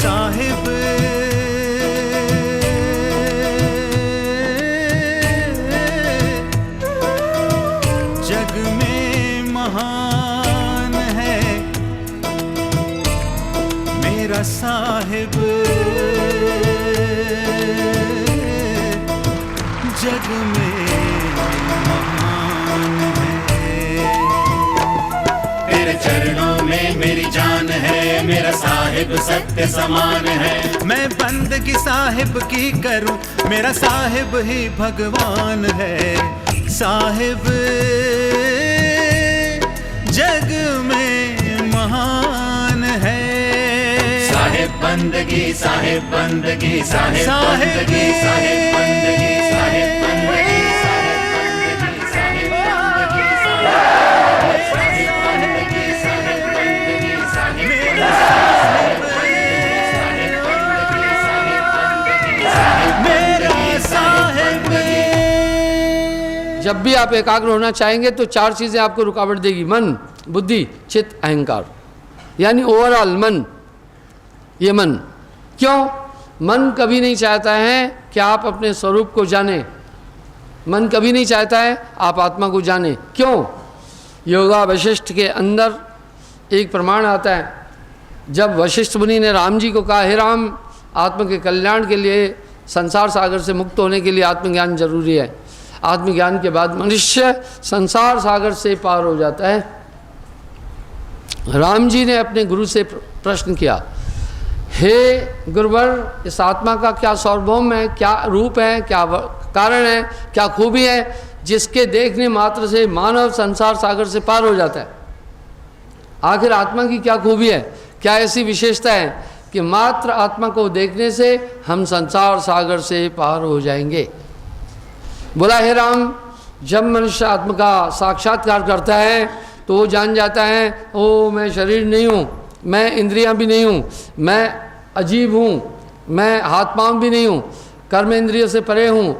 साहिब जग में महान है मेरा साहिब, जग में महान है। तेरे चरणों में मेरी जान है, मेरा साहिब सत्य समान है। मैं बंदगी साहिब की करूं, मेरा साहिब ही भगवान है। साहिब जग में महान है। साहिब बंदगी, साहिब बंदगी, साहिब साहिब बंदगी, साहिब बंदगी, साहिब बंदगी, साहिब बंदगी, साहिब बंदगी, साहिब बंदगी, साहिब बंदगी, साहिब मेरा साहिब। जब भी आप एकाग्र होना चाहेंगे तो चार चीज़ें आपको रुकावट देगी, मन, बुद्धि, चित्त, अहंकार, यानी ओवरऑल मन। ये मन क्यों? मन कभी नहीं चाहता है कि आप अपने स्वरूप को जानें। मन कभी नहीं चाहता है आप आत्मा को जानें। क्यों? योगा वशिष्ठ के अंदर एक प्रमाण आता है, जब वशिष्ठ मुनि ने राम जी को कहा, हे राम, आत्मा के कल्याण के लिए, संसार सागर से मुक्त होने के लिए आत्मज्ञान जरूरी है। आत्मज्ञान के बाद मनुष्य संसार सागर से पार हो जाता है। राम जी ने अपने गुरु से प्रश्न किया, हे गुरुवर, इस आत्मा का क्या सार्वभौम है, क्या रूप है, क्या कारण है, क्या खूबी है जिसके देखने मात्र से मानव संसार सागर से पार हो जाता है? आखिर आत्मा की क्या खूबी है, क्या ऐसी विशेषता है कि मात्र आत्मा को देखने से हम संसार सागर से पार हो जाएंगे? बोला, हे राम, जब मनुष्य आत्मा का साक्षात्कार करता है तो वो जान जाता है, ओ मैं शरीर नहीं हूँ, मैं इंद्रियां भी नहीं हूँ, मैं अजीब हूँ, मैं हाथ पांव भी नहीं हूँ, कर्म इंद्रियों से परे हूँ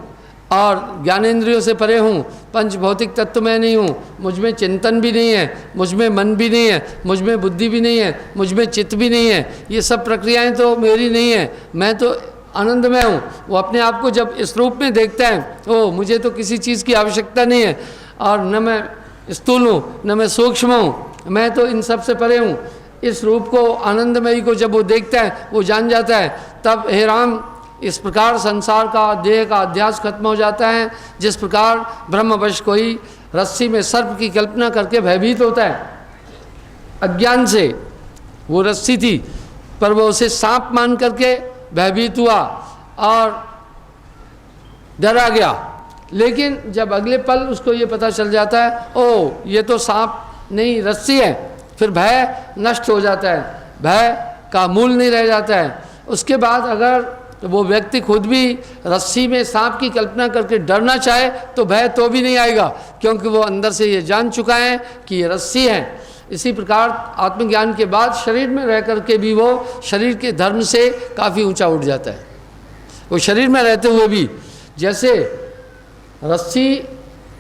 और ज्ञानेंद्रियों से परे हूँ, पंच भौतिक तत्व मैं नहीं हूँ, मुझ में चिंतन भी नहीं है, मुझ में मन भी नहीं है, मुझ में बुद्धि भी नहीं है, मुझ में चित्त भी नहीं है, ये सब प्रक्रियाएं तो मेरी नहीं है, मैं तो आनंद में हूँ। वो अपने आप को जब इस रूप में देखता है, ओ मुझे तो किसी चीज़ की आवश्यकता नहीं है, और न मैं स्थूल हूँ न मैं सूक्ष्म हूँ, मैं तो इन सब से परे हूँ। इस रूप को, आनंदमयी को जब वो देखता है, वो जान जाता है, तब हे राम, इस प्रकार संसार का, देह का अध्यास खत्म हो जाता है। जिस प्रकार ब्रह्मवश कोई रस्सी में सर्प की कल्पना करके भयभीत होता है अज्ञान से, वो रस्सी थी पर वो उसे सांप मान करके भयभीत हुआ और डरा गया। लेकिन जब अगले पल उसको ये पता चल जाता है, ओ ये तो सांप नहीं रस्सी है, फिर भय नष्ट हो जाता है, भय का मूल नहीं रह जाता है। उसके बाद अगर वो व्यक्ति खुद भी रस्सी में सांप की कल्पना करके डरना चाहे तो भय तो भी नहीं आएगा, क्योंकि वो अंदर से ये जान चुका है कि ये रस्सी है। इसी प्रकार आत्मज्ञान के बाद शरीर में रह करके भी वो शरीर के धर्म से काफ़ी ऊंचा उठ जाता है। वो शरीर में रहते हुए भी, जैसे रस्सी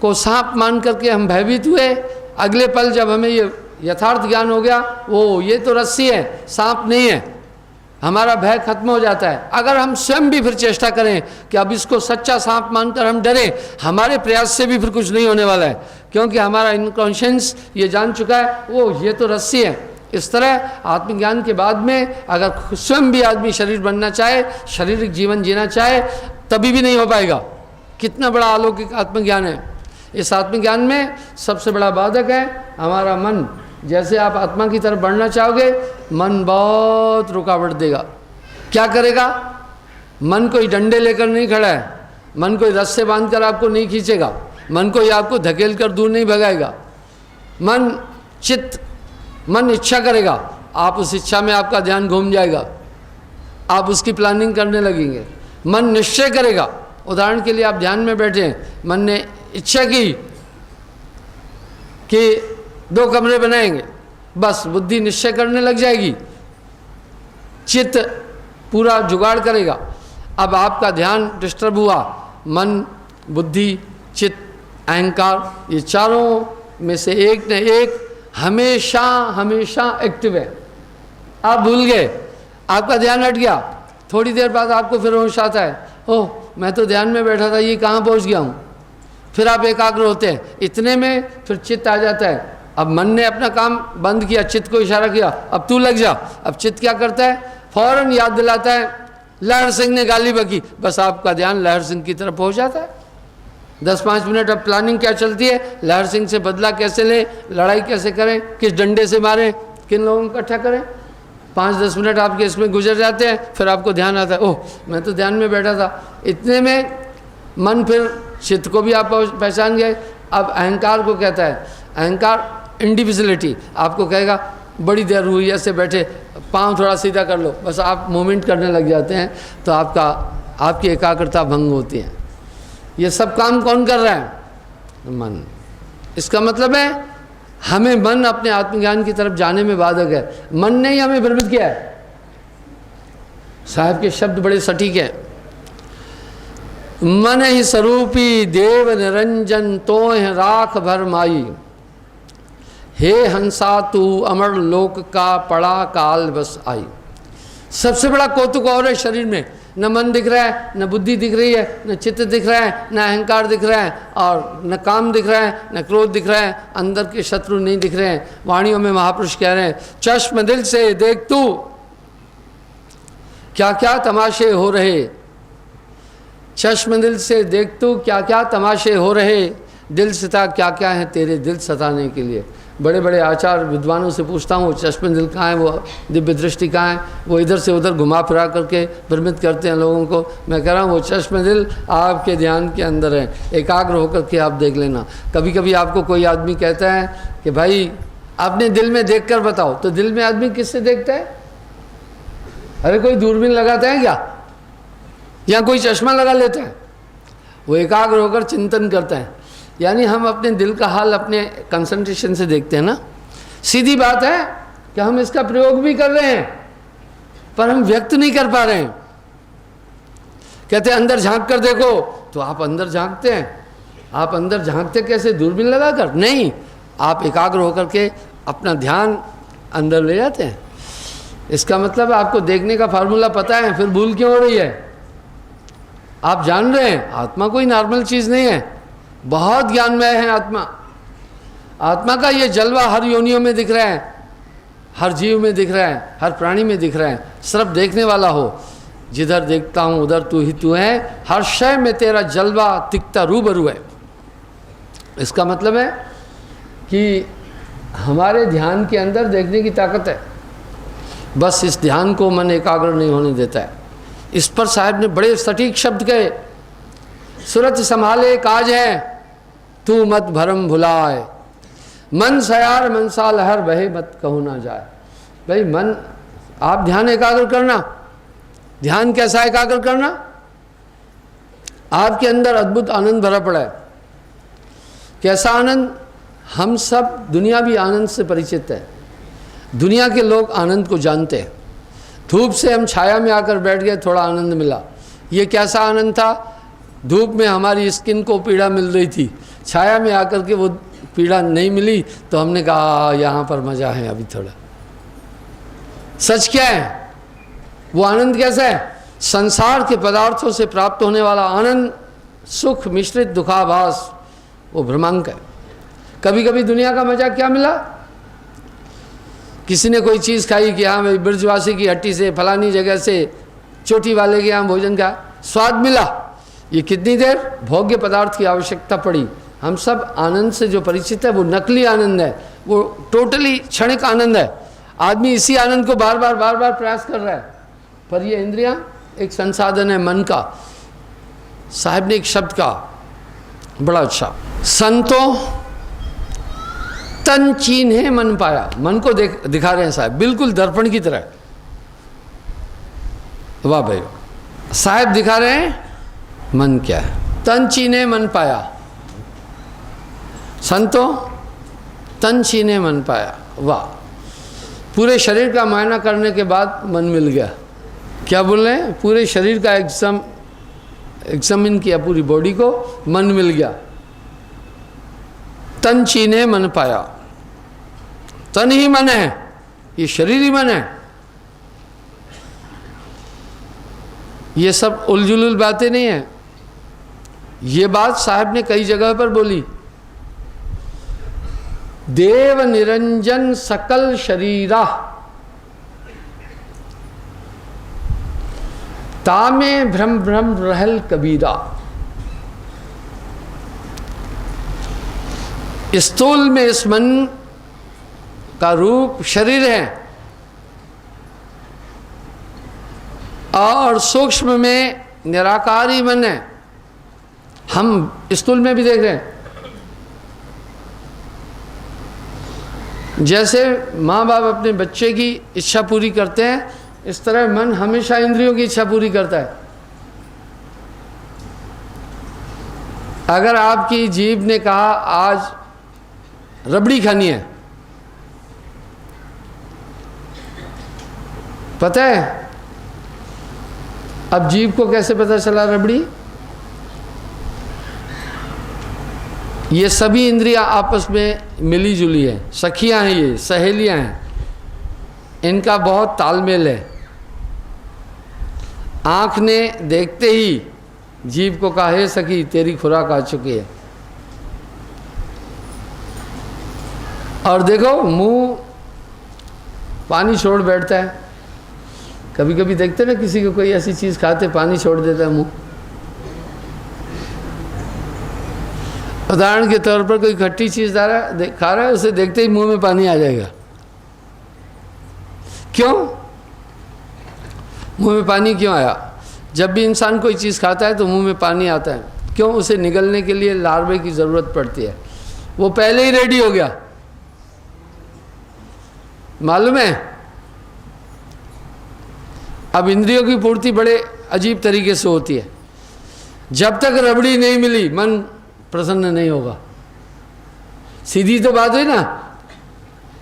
को सांप मान करके हम भयभीत हुए, अगले पल जब हमें ये यथार्थ ज्ञान हो गया, वो ये तो रस्सी है, सांप नहीं है, हमारा भय खत्म हो जाता है। अगर हम स्वयं भी फिर चेष्टा करें कि अब इसको सच्चा सांप मानकर हम डरें, हमारे प्रयास से भी फिर कुछ नहीं होने वाला है, क्योंकि हमारा इनकॉन्शियंस ये जान चुका है, वो ये तो रस्सी है। इस तरह आत्मज्ञान के बाद में अगर स्वयं भी आदमी शरीर बनना चाहे, शारीरिक जीवन जीना चाहे, तभी भी नहीं हो पाएगा। कितना बड़ा अलौकिक आत्मज्ञान है। इस आत्मज्ञान में सबसे बड़ा बाधक है हमारा मन। जैसे आप आत्मा की तरफ बढ़ना चाहोगे, मन बहुत रुकावट देगा। क्या करेगा? मन कोई डंडे लेकर नहीं खड़ा है, मन कोई रस्से बांधकर आपको नहीं खींचेगा, मन कोई आपको धकेल कर दूर नहीं भगाएगा। मन चित्त, मन इच्छा करेगा, आप उस इच्छा में आपका ध्यान घूम जाएगा, आप उसकी प्लानिंग करने लगेंगे। मन निश्चय करेगा, उदाहरण के लिए आप ध्यान में बैठे हैं, मन ने इच्छा की कि 2 कमरे बनाएंगे, बस बुद्धि निश्चय करने लग जाएगी, चित्त पूरा जुगाड़ करेगा। अब आपका ध्यान डिस्टर्ब हुआ, मन, बुद्धि, चित्त, अहंकार, ये चारों में से एक न एक हमेशा हमेशा एक्टिव है। आप भूल गए, आपका ध्यान हट गया, थोड़ी देर बाद आपको फिर होश आता है, ओह मैं तो ध्यान में बैठा था, ये कहाँ पहुँच गया हूँ। फिर आप एकाग्र होते हैं, इतने में फिर चित्त आ जाता है। अब मन ने अपना काम बंद किया, चित्त को इशारा किया, अब तू लग जा। अब चित्त क्या करता है, फौरन याद दिलाता है लहर सिंह ने गाली बकी, बस आपका ध्यान लहर सिंह की तरफ हो जाता है। 10-5 मिनट अब प्लानिंग क्या चलती है, लहर सिंह से बदला कैसे लें, लड़ाई कैसे करें, किस डंडे से मारें, किन लोगों को इकट्ठा करें। 5-10 मिनट आपके इसमें गुजर जाते हैं, फिर आपको ध्यान आता है, ओह मैं तो ध्यान में बैठा था। इतने में मन फिर चित्त को भी आप पहचान गए। अब अहंकार को कहता है, अहंकार इंडिविजुअलिटी, आपको कहेगा बड़ी देर हुई ऐसे बैठे, पाँव थोड़ा सीधा कर लो, बस आप मूवमेंट करने लग जाते हैं तो आपकी एकाग्रता भंग होती है। ये सब काम कौन कर रहा है, मन। इसका मतलब है हमें मन अपने आत्मज्ञान की तरफ जाने में बाधक है। मन ने ही हमें भ्रमित किया है। साहब के शब्द बड़े सटीक हैं, मन ही स्वरूपी देव निरंजन तोह राख भर माई, हे हंसा तू अमर लोक का पड़ा काल बस आई। सबसे बड़ा कौतुक और है शरीर में, न मन दिख रहा है, न बुद्धि दिख रही है, न चित्त दिख रहा है, न अहंकार दिख रहा है, और न काम दिख रहा है, न क्रोध दिख रहा है, अंदर के शत्रु नहीं दिख रहे हैं। वाणियों में महापुरुष कह रहे हैं, चश्म दिल से देख तू क्या क्या तमाशे हो रहे, चश्म दिल से देख तू क्या क्या तमाशे हो रहे, दिल सिता क्या क्या है तेरे दिल सताने के लिए। बड़े बड़े आचार विद्वानों से पूछता हूँ, चश्म दिल कहाँ है, वो दिव्य दृष्टि कहाँ है, वो इधर से उधर घुमा फिरा करके भ्रमित करते हैं लोगों को। मैं कह रहा हूँ वो चश्म दिल आपके ध्यान के अंदर है, एकाग्र होकर के आप देख लेना। कभी कभी आपको कोई आदमी कहता है कि भाई आपने दिल में देख कर बताओ, तो दिल में आदमी किससे देखता है, अरे कोई दूरबीन लगाता है क्या, या कोई चश्मा लगा लेता है, वो एकाग्र होकर चिंतन करता है। यानी हम अपने दिल का हाल अपने कंसंट्रेशन से देखते हैं ना। सीधी बात है कि हम इसका प्रयोग भी कर रहे हैं पर हम व्यक्त नहीं कर पा रहे हैं। कहते हैं अंदर झांक कर देखो, तो आप अंदर झांकते हैं, आप अंदर झांकते कैसे, दूरबीन लगाकर नहीं, आप एकाग्र होकर के अपना ध्यान अंदर ले जाते हैं। इसका मतलब आपको देखने का फार्मूला पता है, फिर भूल क्यों हो रही है। आप जान रहे हैं आत्मा कोई नॉर्मल चीज़ नहीं है, बहुत ज्ञानमय है आत्मा। आत्मा का ये जलवा हर योनियों में दिख रहा है, हर जीव में दिख रहा है, हर प्राणी में दिख रहा है। सिर्फ देखने वाला हो, जिधर देखता हूँ उधर तू ही तू है, हर शय में तेरा जलवा दिखता रूबरू है। इसका मतलब है कि हमारे ध्यान के अंदर देखने की ताकत है, बस इस ध्यान को मन एकाग्र नहीं होने देता है। इस पर साहब ने बड़े सटीक शब्द कहे, सूरत संभाले काज है तू मत भरम भुलाए, मन सयार मनसा लहर बहे मत कहू ना जाए। भाई मन, आप ध्यान एकाग्र करना। ध्यान कैसा एकाग्र करना, आपके अंदर अद्भुत आनंद भरा पड़ा है। कैसा आनंद, हम सब दुनियावी आनंद से परिचित है, दुनिया के लोग आनंद को जानते हैं। धूप से हम छाया में आकर बैठ गए, थोड़ा आनंद मिला। ये कैसा आनंद था, धूप में हमारी स्किन को पीड़ा मिल रही थी, छाया में आकर के वो पीड़ा नहीं मिली, तो हमने कहा यहाँ पर मज़ा है अभी थोड़ा। सच क्या है, वो आनंद कैसा है, संसार के पदार्थों से प्राप्त होने वाला आनंद, सुख मिश्रित दुखाभास, वो भ्रमांक है। कभी कभी दुनिया का मज़ा क्या मिला, किसी ने कोई चीज़ खाई कि हाँ भाई ब्रजवासी की हट्टी से, फलानी जगह से, चोटी वाले के यहाँ भोजन का स्वाद मिला, ये कितनी देर भोग्य पदार्थ की आवश्यकता पड़ी। हम सब आनंद से जो परिचित है वो नकली आनंद है, वो टोटली क्षणिक आनंद है। आदमी इसी आनंद को बार बार प्रयास कर रहा है, पर ये इंद्रियां एक संसाधन है मन का। साहब ने एक शब्द कहा बड़ा अच्छा, संतों तन चीन्हे मन पाया। मन को दिखा रहे हैं साहब, बिल्कुल दर्पण की तरह। वाह भाई, साहब दिखा रहे हैं मन क्या है, तन चीने मन पाया। संतो तन चीने मन पाया, वाह। पूरे शरीर का मायना करने के बाद मन मिल गया। क्या बोल रहे हैं, पूरे शरीर का एग्जामिन किया, पूरी बॉडी को, मन मिल गया। तन चीने मन पाया, तन ही मन है, ये शरीर ही मन है। ये सब उलझुल बातें नहीं है। ये बात साहब ने कई जगह पर बोली। देव निरंजन सकल शरीरा तामे भ्रम भ्रम रहल कबीरा। स्थूल में इस मन का रूप शरीर है और सूक्ष्म में निराकारी मन है। हम स्थूल में भी देख रहे हैं, जैसे माँ बाप अपने बच्चे की इच्छा पूरी करते हैं, इस तरह मन हमेशा इंद्रियों की इच्छा पूरी करता है। अगर आपकी जीभ ने कहा आज रबड़ी खानी है, पता है अब जीभ को कैसे पता चला रबड़ी? ये सभी इंद्रियां आपस में मिली जुली है, सखियां हैं, ये सहेलियां हैं, इनका बहुत तालमेल है। आँख ने देखते ही जीभ को कहा, हे सखी तेरी खुराक आ चुकी है। और देखो मुंह पानी छोड़ बैठता है। कभी कभी देखते ना किसी को कोई ऐसी चीज़ खाते पानी छोड़ देता है मुंह। उदाहरण के तौर पर कोई खट्टी चीज़ खा रहा है, उसे देखते ही मुंह में पानी आ जाएगा। क्यों मुंह में पानी क्यों आया? जब भी इंसान कोई चीज़ खाता है तो मुंह में पानी आता है। क्यों? उसे निगलने के लिए लार्वे की ज़रूरत पड़ती है। वो पहले ही रेडी हो गया, मालूम है। अब इंद्रियों की पूर्ति बड़े अजीब तरीके से होती है। जब तक रबड़ी नहीं मिली मन प्रसन्न नहीं होगा। सीधी तो बात हुई ना।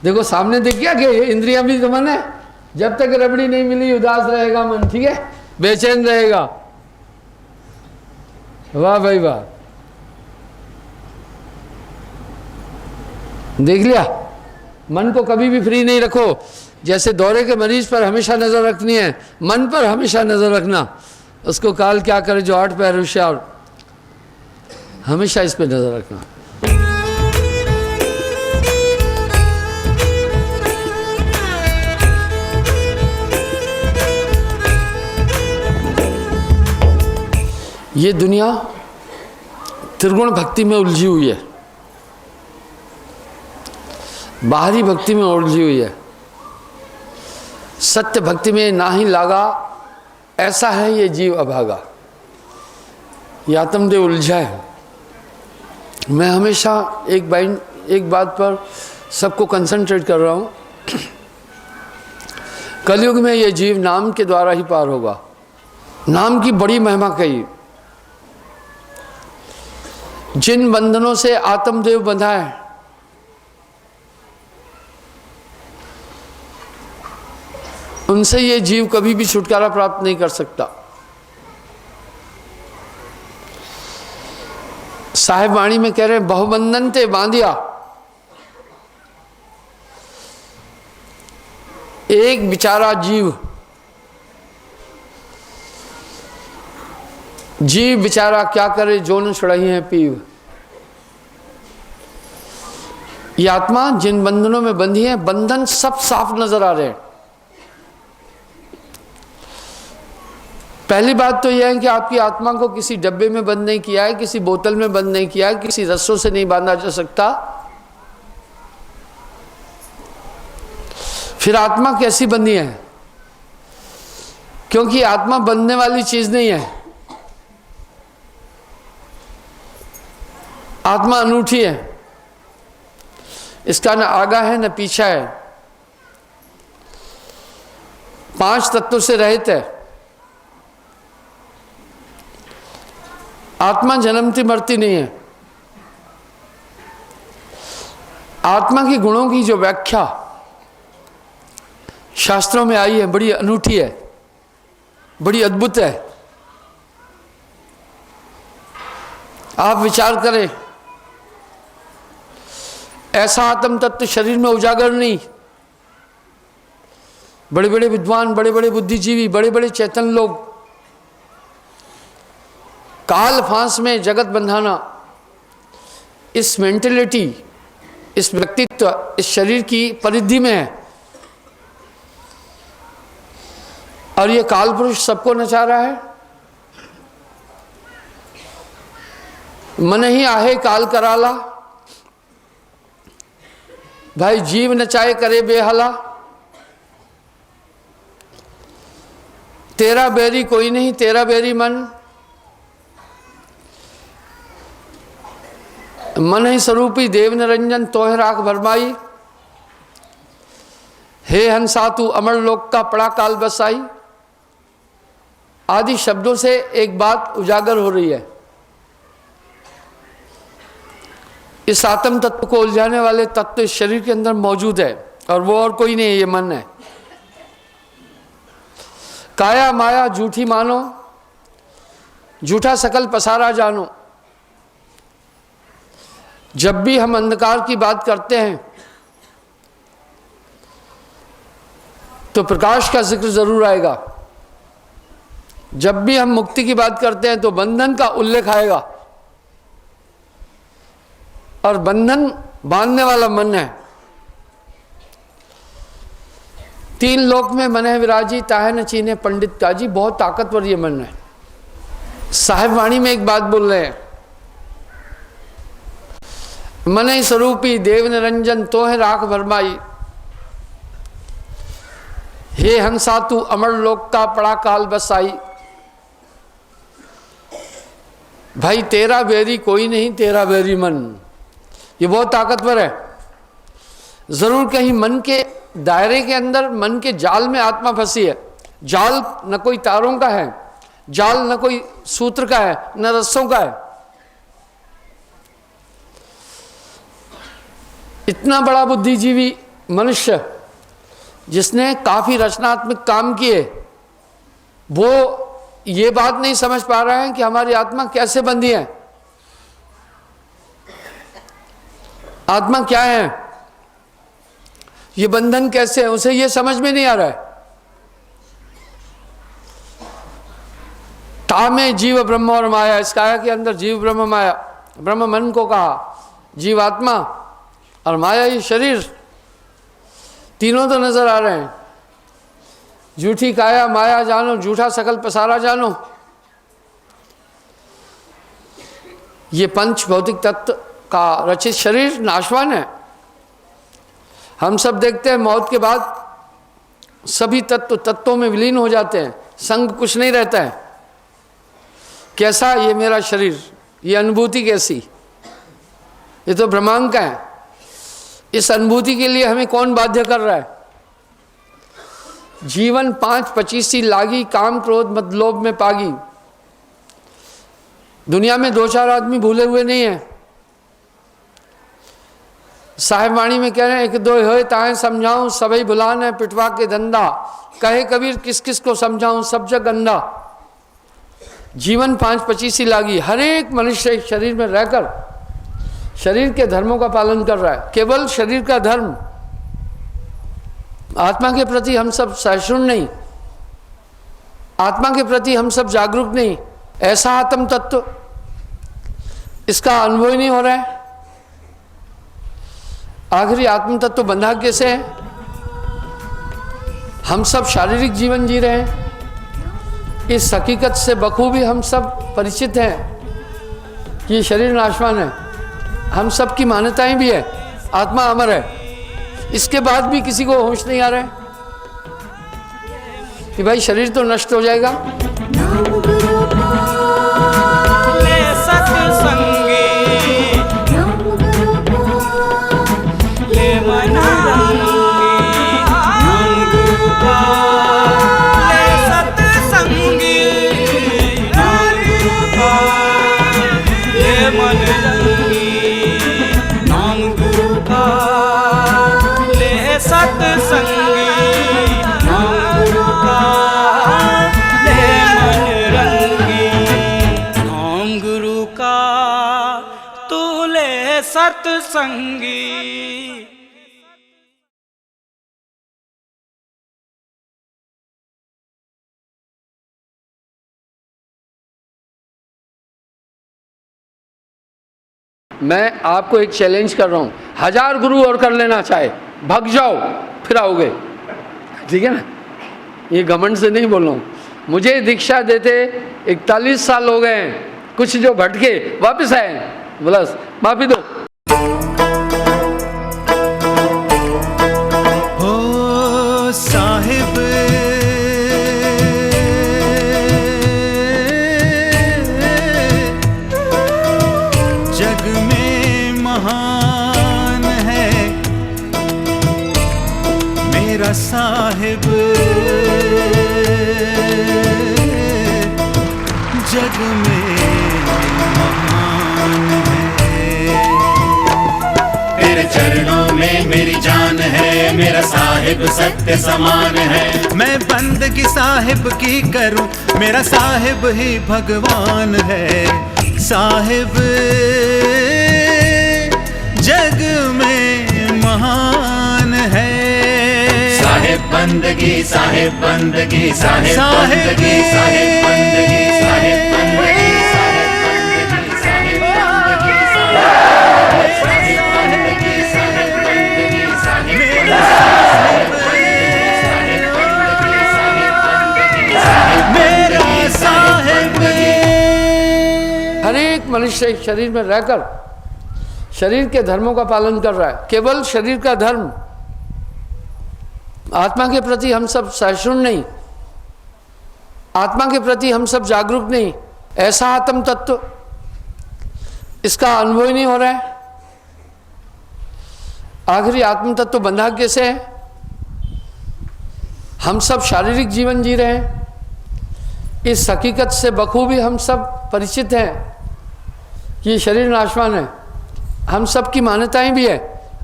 देखो सामने दिख गया कि इंद्रियां भी तो मन है। जब तक रबड़ी नहीं मिली उदास रहेगा मन, ठीक है, बेचैन रहेगा। वाह भाई वाह, देख लिया। मन को कभी भी फ्री नहीं रखो। जैसे दौरे के मरीज पर हमेशा नज़र रखनी है, मन पर हमेशा नज़र रखना। उसको काल क्या करे जो 8 पैर होशियार, हमेशा इस पे नज़र रखना। ये दुनिया त्रिगुण भक्ति में उलझी हुई है, बाहरी भक्ति में उलझी हुई है, सत्य भक्ति में ना ही लागा। ऐसा है ये जीव अभागा, ये आत्मदेव उलझा है। मैं हमेशा एक बात पर सबको कंसंट्रेट कर रहा हूँ। कलयुग में ये जीव नाम के द्वारा ही पार होगा। नाम की बड़ी महिमा कही। जिन बंधनों से आत्मदेव बंधा है, उनसे ये जीव कभी भी छुटकारा प्राप्त नहीं कर सकता। साहिब वाणी में कह रहे हैं, बहुबंधन ते बांधिया, एक बेचारा जीव बेचारा क्या करे, जो न छुड़ाई है पीव। ये आत्मा जिन बंधनों में बंधी है, बंधन सब साफ नजर आ रहे हैं। पहली बात तो यह है कि आपकी आत्मा को किसी डब्बे में बंद नहीं किया है, किसी बोतल में बंद नहीं किया है, किसी रस्सों से नहीं बांधा जा सकता। फिर आत्मा कैसी बंधी है? क्योंकि आत्मा बंधने वाली चीज नहीं है। आत्मा अनूठी है, इसका न आगा है न पीछा है, 5 तत्वों से रहित है। आत्मा जन्मती मरती नहीं है। आत्मा के गुणों की जो व्याख्या शास्त्रों में आई है, बड़ी अनूठी है, बड़ी अद्भुत है। आप विचार करें, ऐसा आत्म तत्व शरीर में उजागर नहीं। बड़े बड़े विद्वान, बड़े बड़े बुद्धिजीवी, बड़े बड़े चेतन लोग काल फांस में जगत बंधाना, इस मेंटेलिटी, इस व्यक्तित्व, इस शरीर की परिधि में है। और ये काल पुरुष सबको नचा रहा है। मन ही आहे काल कराला, भाई जीव नचाए करे बेहला। तेरा बैरी कोई नहीं तेरा बैरी मन, मन ही स्वरूपी देव निरंजन तोहे राख भरमाई। हे हंसा तू अमर लोक का पड़ा काल बसाई। आदि शब्दों से एक बात उजागर हो रही है। इस आत्म तत्व को उलझाने वाले तत्व इस शरीर के अंदर मौजूद है, और वो और कोई नहीं है, ये मन है। काया माया झूठी मानो, झूठा सकल पसारा जानो। जब भी हम अंधकार की बात करते हैं तो प्रकाश का जिक्र जरूर आएगा। जब भी हम मुक्ति की बात करते हैं तो बंधन का उल्लेख आएगा। और बंधन बांधने वाला मन है। तीन लोक में मन है विराजी, ताहे न चीने पंडित काजी। बहुत ताकतवर ये मन है। साहिब वाणी में एक बात बोल रहे हैं, मन ही स्वरूपी देव निरंजन तोहे राख भरमाई। हे हंसा तू अमर लोक का पड़ा काल बसाई। भाई तेरा बैरी कोई नहीं तेरा बैरी मन। ये बहुत ताकतवर है। जरूर कहीं मन के दायरे के अंदर, मन के जाल में आत्मा फंसी है। जाल न कोई तारों का है, जाल न कोई सूत्र का है, न रस्सों का है। इतना बड़ा बुद्धिजीवी मनुष्य जिसने काफी रचनात्मक काम किए, वो ये बात नहीं समझ पा रहा है कि हमारी आत्मा कैसे बंधी है। आत्मा क्या है, ये बंधन कैसे है, उसे ये समझ में नहीं आ रहा है। ता में जीव ब्रह्म और माया, इस काया के अंदर जीव ब्रह्म माया। ब्रह्म मन को कहा, जीव आत्मा और माया ये शरीर, तीनों तो नजर आ रहे हैं। झूठी काया माया जानो, झूठा सकल पसारा जानो। ये पंच भौतिक तत्व का रचित शरीर नाशवान है। हम सब देखते हैं मौत के बाद सभी तत्व तत्वों में विलीन हो जाते हैं, संग कुछ नहीं रहता है। कैसा ये मेरा शरीर, ये अनुभूति कैसी, ये तो भ्रमांक है। इस अनुभूति के लिए हमें कौन बाध्य कर रहा है। जीवन 5-25 लागी, काम क्रोध मद लोभ में पागी। दुनिया में 2-4 आदमी भूले हुए नहीं है। साहिब वाणी में कह रहे हैं, एक दो होए ताए समझाऊं, सबई भुलान है पिटवा के धंधा। कहे कबीर किस किस को समझाऊं, सब जग अंधा। जीवन 5-25 लागी। हर एक मनुष्य एक शरीर में रहकर शरीर के धर्मों का पालन कर रहा है। केवल शरीर का धर्म, आत्मा के प्रति हम सब सहिष्णु नहीं, आत्मा के प्रति हम सब जागरूक नहीं। ऐसा आत्म तत्व, इसका अनुभव ही नहीं हो रहा है। आखिरी आत्म तत्व बंधा कैसे है। हम सब शारीरिक जीवन जी रहे हैं। इस हकीकत से बखूबी हम सब परिचित हैं कि ये शरीर नाशवान है। हम सब की मान्यताएं भी है, आत्मा अमर है। इसके बाद भी किसी को होश नहीं आ रहा है कि भाई शरीर तो नष्ट हो जाएगा। सत्संगी। मैं आपको एक चैलेंज कर रहा हूँ, 1000 गुरु और कर लेना चाहे, भाग जाओ फिर आओगे, ठीक है ना? ये घमंड से नहीं बोल रहा हूँ। मुझे दीक्षा देते 41 साल हो गए हैं, कुछ जो भटके वापस आए, बोला माफी दो। हो साहिब जग में महान है मेरा साहिब, जग में महान है। तेरे चरणों में मेरी जान है, मेरा साहिब सत्य समान है। मैं बंदगी साहिब की करूं, मेरा साहिब ही भगवान है। साहिब जग में महान है। साहिब बंदगी, साहिब बंदगी, साहिब साहिब बंदगी, साहिब बंदगी, साहिब बंदगी, साहिब बंदगी, साहिब बंदगी, साहिब बंदगी, साहिब बंदगी, साहिब मेरा मेरा साहिब। हर एक मनुष्य शरीर में रहकर शरीर के धर्मों का पालन कर रहा है, केवल शरीर का धर्म। आत्मा के प्रति हम सब सहिष्णु नहीं, आत्मा के प्रति हम सब जागरूक नहीं। ऐसा आत्म तत्व इसका अनुभव ही नहीं हो रहा है। आखिरी आत्म तत्व बंधा कैसे है? हम सब शारीरिक जीवन जी रहे हैं, इस हकीकत से बखूबी हम सब परिचित हैं कि शरीर नाशवान है। हम सब की मान्यताएं भी है,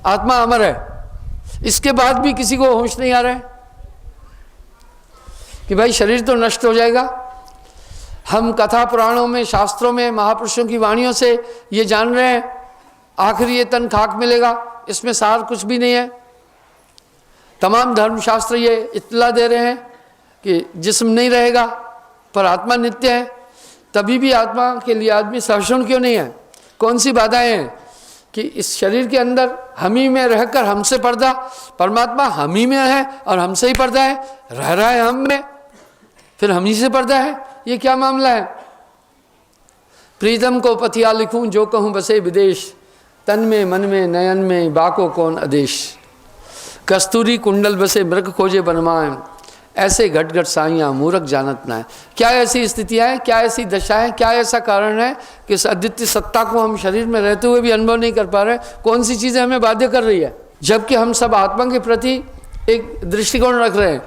आत्मा अमर है। इसके बाद भी किसी को होश नहीं आ रहा है कि भाई शरीर तो नष्ट हो जाएगा। हम कथा पुराणों में, शास्त्रों में, महापुरुषों की वाणियों से ये जान रहे हैं आखिर ये तन खाक मिलेगा, इसमें सार कुछ भी नहीं है। तमाम धर्मशास्त्र ये इत्तला दे रहे हैं कि जिस्म नहीं रहेगा पर आत्मा नित्य है। तभी भी आत्मा के लिए आदमी सहिष्णु क्यों नहीं है? कौन सी बाधाएं हैं कि इस शरीर के अंदर हम ही में रहकर हमसे पर्दा, परमात्मा हम ही में है और हमसे ही पर्दा है, रह रहा है हम में, फिर हम ही से पर्दा है। ये क्या मामला है? प्रीतम को पथिया लिखूं जो कहूँ बसे विदेश, तन में मन में नयन में बाको कौन आदेश। कस्तूरी कुंडल बसे मृग खोजे बनमाएं, ऐसे घट घट साइयाँ मूर्ख जानत ना है। क्या ऐसी स्थितियाँ हैं, क्या ऐसी दशा है, क्या ऐसा कारण है कि इस अद्वितीय सत्ता को हम शरीर में रहते हुए भी अनुभव नहीं कर पा रहे? कौन सी चीज़ें हमें बाध्य कर रही है? जबकि हम सब आत्मा के प्रति एक दृष्टिकोण रख रहे हैं,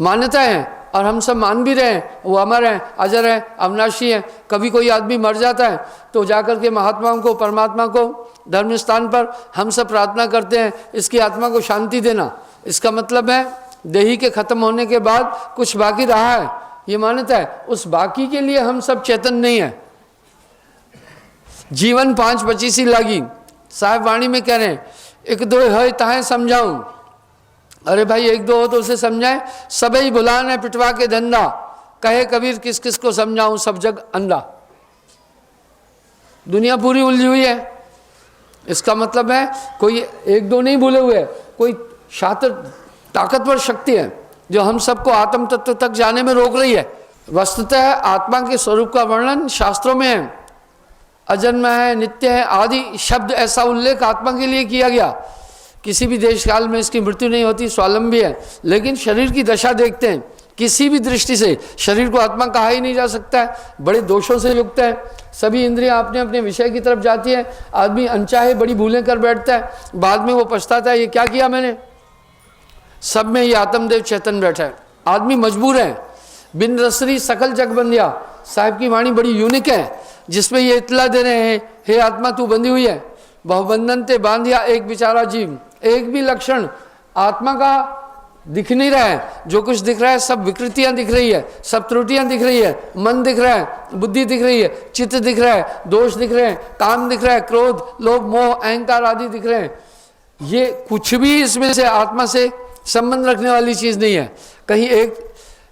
मान्यता है, और हम सब मान भी रहे हैं वो अमर है, अजर है, अविनाशी है। कभी कोई आदमी मर जाता है तो जाकर के महात्माओं को, परमात्मा को धर्म स्थान पर हम सब प्रार्थना करते हैं इसकी आत्मा को शांति देना। इसका मतलब है देही के खत्म होने के बाद कुछ बाकी रहा है, ये मान्यता है। उस बाकी के लिए हम सब चेतन नहीं है। जीवन 5-25 ही लागी, साहब वाणी में कह रहे हैं, एक दो है ताहे समझाऊं। अरे भाई एक दो हो तो उसे समझाए, सब ही भुलान है पिटवा के धंधा, कहे कबीर किस किस को समझाऊं सब जग अंधा। दुनिया पूरी उलझी हुई है। इसका मतलब है कोई एक दो नहीं भूले हुए, कोई शातिर ताकतवर शक्ति है जो हम सबको आत्म तत्व तक जाने में रोक रही है। वस्तुतः आत्मा के स्वरूप का वर्णन शास्त्रों में है, अजन्म है, नित्य है, आदि शब्द ऐसा उल्लेख आत्मा के लिए किया गया। किसी भी देश काल में इसकी मृत्यु नहीं होती, स्वावलंबी है। लेकिन शरीर की दशा देखते हैं, किसी भी दृष्टि से शरीर को आत्मा कहा ही नहीं जा सकता है, बड़े दोषों से युक्त है। सभी इंद्रियां अपने अपने विषय की तरफ जाती है, आदमी अनचाहे बड़ी भूलें कर बैठता है, बाद में वो पछताता है ये क्या किया मैंने। सब में ये आत्मदेव चेतन बैठा है, आदमी मजबूर है। बिन रसरी सकल जग बंधिया, साहिब की वाणी बड़ी यूनिक है जिसमें ये इतला दे रहे हैं, हे आत्मा तू बंधी हुई है, बहुबंधन ते बांधिया एक बेचारा जीव। एक भी लक्षण आत्मा का दिख नहीं रहा है, जो कुछ दिख रहा है सब विकृतियां दिख रही है, सब त्रुटियां दिख रही है, मन दिख रहा है, बुद्धि दिख रही है, चित्त दिख रहा है, दोष दिख रहे हैं, काम दिख रहा है, क्रोध, लोभ, मोह, अहंकार आदि दिख रहे हैं। ये कुछ भी इसमें से आत्मा से संबंध रखने वाली चीज नहीं है। कहीं एक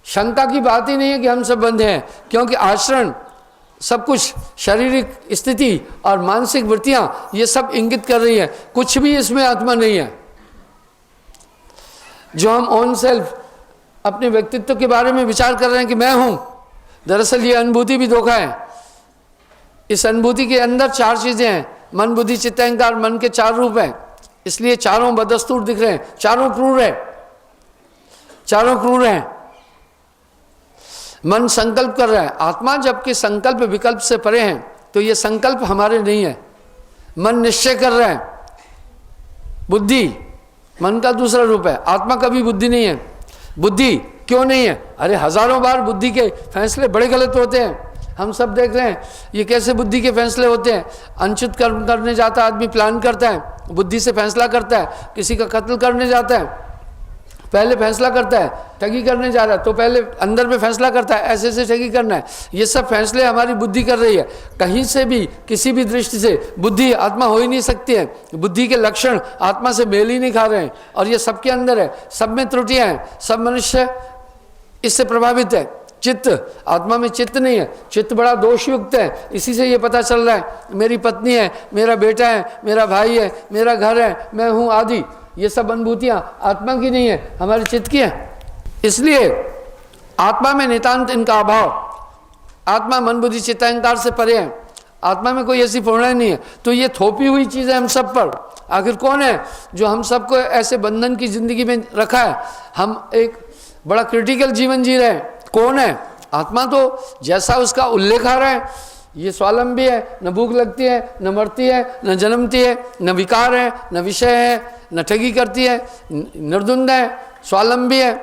शंका की बात ही नहीं है कि हम सब बंधे हैं, क्योंकि आचरण सब कुछ शारीरिक स्थिति और मानसिक वृत्तियां ये सब इंगित कर रही है, कुछ भी इसमें आत्मा नहीं है। जो हम ओन सेल्फ अपने व्यक्तित्व के बारे में विचार कर रहे हैं कि मैं हूं, दरअसल ये अनुभूति भी धोखा है। इस अनुभूति के अंदर चार चीजें हैं, मन बुद्धि चित्त अहंकार। मन के चार रूप हैं, इसलिए चारों बदस्तूर दिख रहे हैं, चारों क्रूर है, चारों क्रूर हैं। मन संकल्प कर रहा है, आत्मा जबकि संकल्प विकल्प से परे हैं, तो ये संकल्प हमारे नहीं है। मन निश्चय कर रहा है, बुद्धि मन का दूसरा रूप है, आत्मा कभी बुद्धि नहीं है। बुद्धि क्यों नहीं है? अरे हजारों बार बुद्धि के फैसले बड़े गलत होते हैं, हम सब देख रहे हैं। ये कैसे बुद्धि के फैसले होते हैं? अनुचित कर्म करने जाता आदमी प्लान करता है, बुद्धि से फैसला करता है। किसी का कत्ल करने जाता है, पहले फैसला करता है। ठगी करने जा रहा है तो पहले अंदर में फैसला करता है, ऐसे ऐसे ठगी करना है। ये सब फैसले हमारी बुद्धि कर रही है। कहीं से भी किसी भी दृष्टि से बुद्धि आत्मा हो ही नहीं सकती है। बुद्धि के लक्षण आत्मा से मेल ही नहीं खा रहे हैं, और ये सबके अंदर है, सब में त्रुटियां हैं, सब मनुष्य इससे प्रभावित है। चित्त, आत्मा में चित्त नहीं है, चित्त बड़ा दोषयुक्त है। इसी से ये पता चल रहा है मेरी पत्नी है, मेरा बेटा है, मेरा भाई है, मेरा घर है, मैं हूँ आदि। ये सब अनुभूतियां आत्मा की नहीं है, हमारे चित्त की है। इसलिए आत्मा में नितांत इनका अभाव। आत्मा मन बुद्धि चित्त अहंकार से परे है, आत्मा में कोई ऐसी पूर्णता नहीं है। तो ये थोपी हुई चीज़ है हम सब पर। आखिर कौन है जो हम सबको ऐसे बंधन की जिंदगी में रखा है? हम एक बड़ा क्रिटिकल जीवन जी रहे हैं। कौन है? आत्मा तो जैसा उसका उल्लेख आ रहा है, ये स्वावलंबी है, न भूख लगती है, न मरती है, न जन्मती है, न विकार है, न विषय है, न ठगी करती है, निर्द्वंद है, स्वावलंबी है।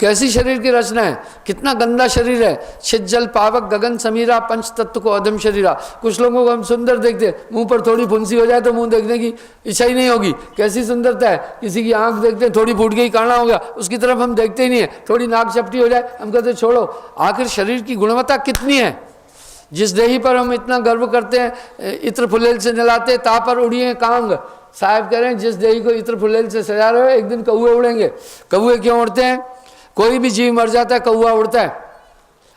कैसी शरीर की रचना है, कितना गंदा शरीर है। छित जल पावक गगन समीरा, पंच तत्व को अधम शरीरा। कुछ लोगों को हम सुंदर देखते हैं, मुंह पर थोड़ी फुंसी हो जाए तो मुंह देखने की इच्छा ही नहीं होगी, कैसी सुंदरता है। किसी की आंख देखते हैं, थोड़ी फूट गई, काना हो गया, उसकी तरफ हम देखते ही नहीं है। थोड़ी नाक चपटी हो जाए हम कहते छोड़ो। आखिर शरीर की गुणवत्ता कितनी है? जिस देही पर हम इतना गर्व करते हैं, इत्र फुलेल से नहलाते, ता पर उड़िए कांग। साहब कह रहे हैं जिस देही को इत्र फुलेल से सजा रहे हो, एक दिन कौए उड़ेंगे। कौए क्यों उड़ते हैं? कोई भी जीव मर जाता है, कौआ उड़ता है।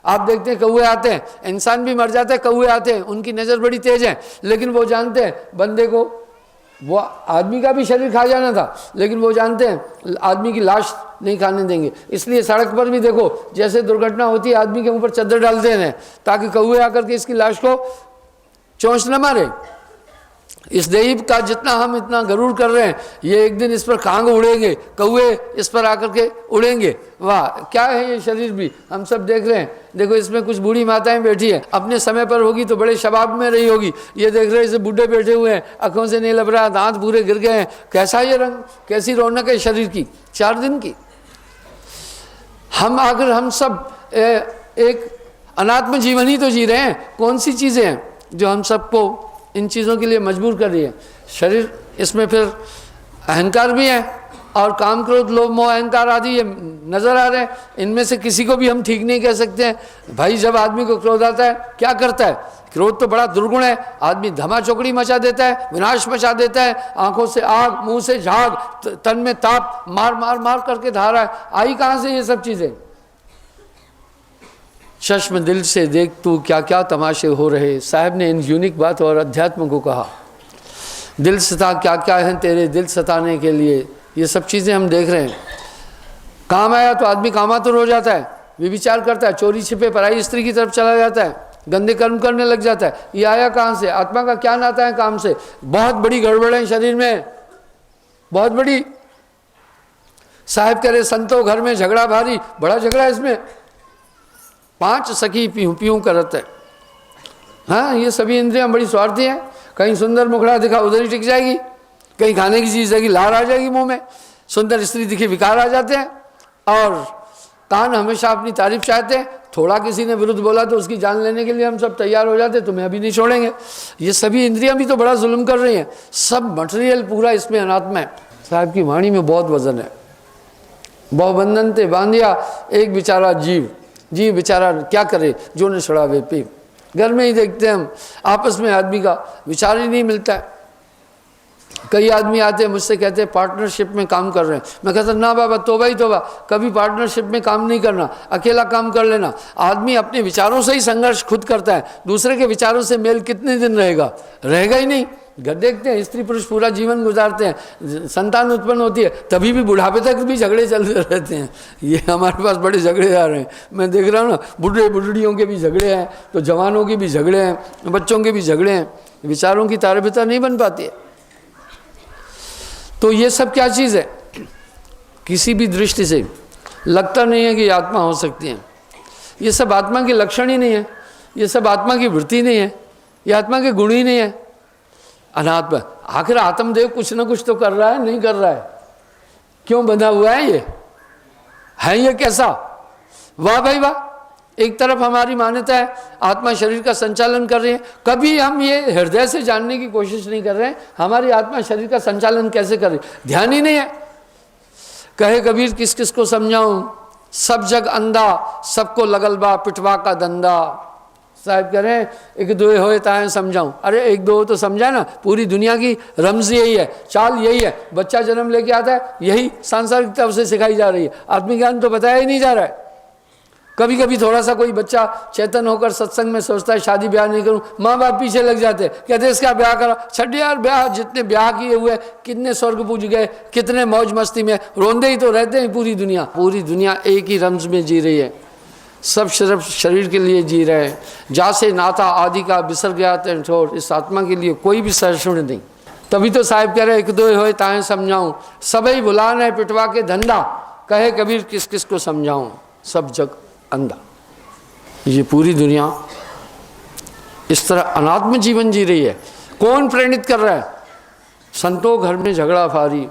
आप देखते हैं कौए आते हैं, इंसान भी मर जाता है, कौए आते हैं। उनकी नज़र बड़ी तेज है, लेकिन वो जानते हैं बंदे को, वो आदमी का भी शरीर खा जाना था, लेकिन वो जानते हैं आदमी की लाश नहीं खाने देंगे। इसलिए सड़क पर भी देखो, जैसे दुर्घटना होती है आदमी के ऊपर चादर डालते हैं ताकि कौए आकर के इसकी लाश को चोंच न मारे। इस देही का जितना हम इतना गरूर कर रहे हैं, ये एक दिन इस पर कांग उड़ेंगे, कौए इस पर आकर के उड़ेंगे। वाह, क्या है ये शरीर भी, हम सब देख रहे हैं। देखो इसमें कुछ बूढ़ी माताएं बैठी है, अपने समय पर होगी तो बड़े शबाब में रही होगी। ये देख रहे हैं इसे बूढ़े बैठे हुए हैं, आंखों से नहीं लब रहा, दांत पूरे गिर गए हैं। कैसा ये रंग, कैसी रौनक है शरीर की 4 दिन की। हम आकर हम सब एक अनात्म जीवन ही तो जी रहे हैं। कौन सी चीज़ें हैं जो हम सबको इन चीज़ों के लिए मजबूर कर रही है? शरीर, इसमें फिर अहंकार भी है, और काम क्रोध लोभ मोह अहंकार आदि ये नज़र आ रहे हैं। इनमें से किसी को भी हम ठीक नहीं कह सकते हैं। भाई जब आदमी को क्रोध आता है क्या करता है? क्रोध तो बड़ा दुर्गुण है, आदमी धमा चौकड़ी मचा देता है, विनाश मचा देता है। आंखों से आग, मुंह से झाग, तन में ताप, मार मार मार करके धारा है। आई कहाँ से ये सब चीज़ें? चश्म दिल से देख तू क्या क्या तमाशे हो रहे। साहब ने इन यूनिक बात और अध्यात्म को कहा। दिल सता क्या क्या है तेरे दिल सताने के लिए, ये सब चीज़ें हम देख रहे हैं। काम आया तो आदमी कामातुर हो जाता है, व्यभिचार करता है, चोरी छिपे पराई स्त्री की तरफ चला जाता है, गंदे कर्म करने लग जाता है। ये आया कहाँ से? आत्मा का क्या नाता है काम से? बहुत बड़ी गड़बड़ है शरीर में, बहुत बड़ी। साहब करे संतो घर में झगड़ा भारी, बड़ा झगड़ा है इसमें। 5 सखी पीऊँ पीऊँ करत है। हाँ, ये सभी इंद्रियां बड़ी स्वार्थी हैं। कहीं सुंदर मुखड़ा दिखा उधर ही टिक जाएगी, कहीं खाने की चीज़ देगी लार आ जाएगी मुंह में, सुंदर स्त्री दिखी विकार आ जाते हैं। और कान हमेशा अपनी तारीफ चाहते हैं, थोड़ा किसी ने विरुद्ध बोला तो उसकी जान लेने के लिए हम सब तैयार हो जाते, तुम्हें अभी नहीं छोड़ेंगे। ये सभी इंद्रियां भी तो बड़ा जुल्म कर रही हैं। सब मटेरियल पूरा इसमें अनात्मा है। साहब की वाणी में बहुत वजन है। बहुबंधन ते बांधिया एक बेचारा जीव, जीव बेचारा क्या करे जो न छुड़ावे पी। घर में ही देखते हैं हम, आपस में आदमी का विचार ही नहीं मिलता है। कई आदमी आते हैं मुझसे कहते हैं पार्टनरशिप में काम कर रहे हैं। मैं कहता ना बाबा, तोबा ही तोबा, कभी पार्टनरशिप में काम नहीं करना, अकेला काम कर लेना। आदमी अपने विचारों से ही संघर्ष खुद करता है, दूसरे के विचारों से मेल कितने दिन रहेगा, रहेगा ही नहीं। घर देखते हैं स्त्री पुरुष पूरा जीवन गुजारते हैं, संतान उत्पन्न होती है, तभी भी बुढ़ापे तक भी झगड़े चलते रहते हैं। ये हमारे पास बड़े झगड़े आ रहे हैं, मैं देख रहा हूँ ना, बुढ़े बुढ़ियों के भी झगड़े हैं, तो जवानों के भी झगड़े हैं, बच्चों के भी झगड़े हैं, विचारों की तारबिता नहीं बन पाती है। तो ये सब क्या चीज़ है? किसी भी दृष्टि से लगता नहीं है कि ये आत्मा हो सकती है। ये सब आत्मा के लक्षण ही नहीं है, ये सब आत्मा की वृत्ति नहीं है, ये आत्मा के गुण ही नहीं है। अनात्मा, आखिर आत्मदेव कुछ ना कुछ तो कर रहा है, नहीं कर रहा है, क्यों बंधा हुआ है ये? है ये कैसा? वाह भाई वाह, एक तरफ हमारी मान्यता है आत्मा शरीर का संचालन कर रही है, कभी हम ये हृदय से जानने की कोशिश नहीं कर रहे हैं हमारी आत्मा शरीर का संचालन कैसे कर रही, ध्यान ही नहीं है। कहे कबीर किस किस को समझाऊं, सब जग अंधा, सबको लगल बा पिटवा का धंधा। साहब कह रहे हैं एक दो होए ताए समझाऊं, अरे एक दो तो समझा ना, पूरी दुनिया की रमज यही है, चाल यही है। बच्चा जन्म लेके आता है, यही सांसारिक तरफ से सिखाई जा रही है, आत्मज्ञान तो बताया ही नहीं जा रहा है। कभी कभी थोड़ा सा कोई बच्चा चेतन होकर सत्संग में सोचता है शादी ब्याह नहीं करूं, माँ बाप पीछे लग जाते हैं, कहते हैं इसका ब्याह करा। छठ यार ब्याह, जितने ब्याह किए हुए कितने स्वर्ग पूज गए, कितने मौज मस्ती में रोंदे ही तो रहते हैं। पूरी दुनिया एक ही रमज में जी रही है, सब सिर्फ शरीर के लिए जी रहे हैं। जासे नाता आदि का बिसर गया तेन छोड़, इस आत्मा के लिए कोई भी सहिष्णु नहीं। तभी तो साहिब कह रहे एक दो होए ताए समझाऊं, सबई बुलान है पिटवा के धंधा। कहे कबीर किस किस को समझाऊं, सब जग अंधा। ये पूरी दुनिया इस तरह अनात्म जीवन जी रही है। कौन प्रेरित कर रहा है? संतों घर में झगड़ा फारी,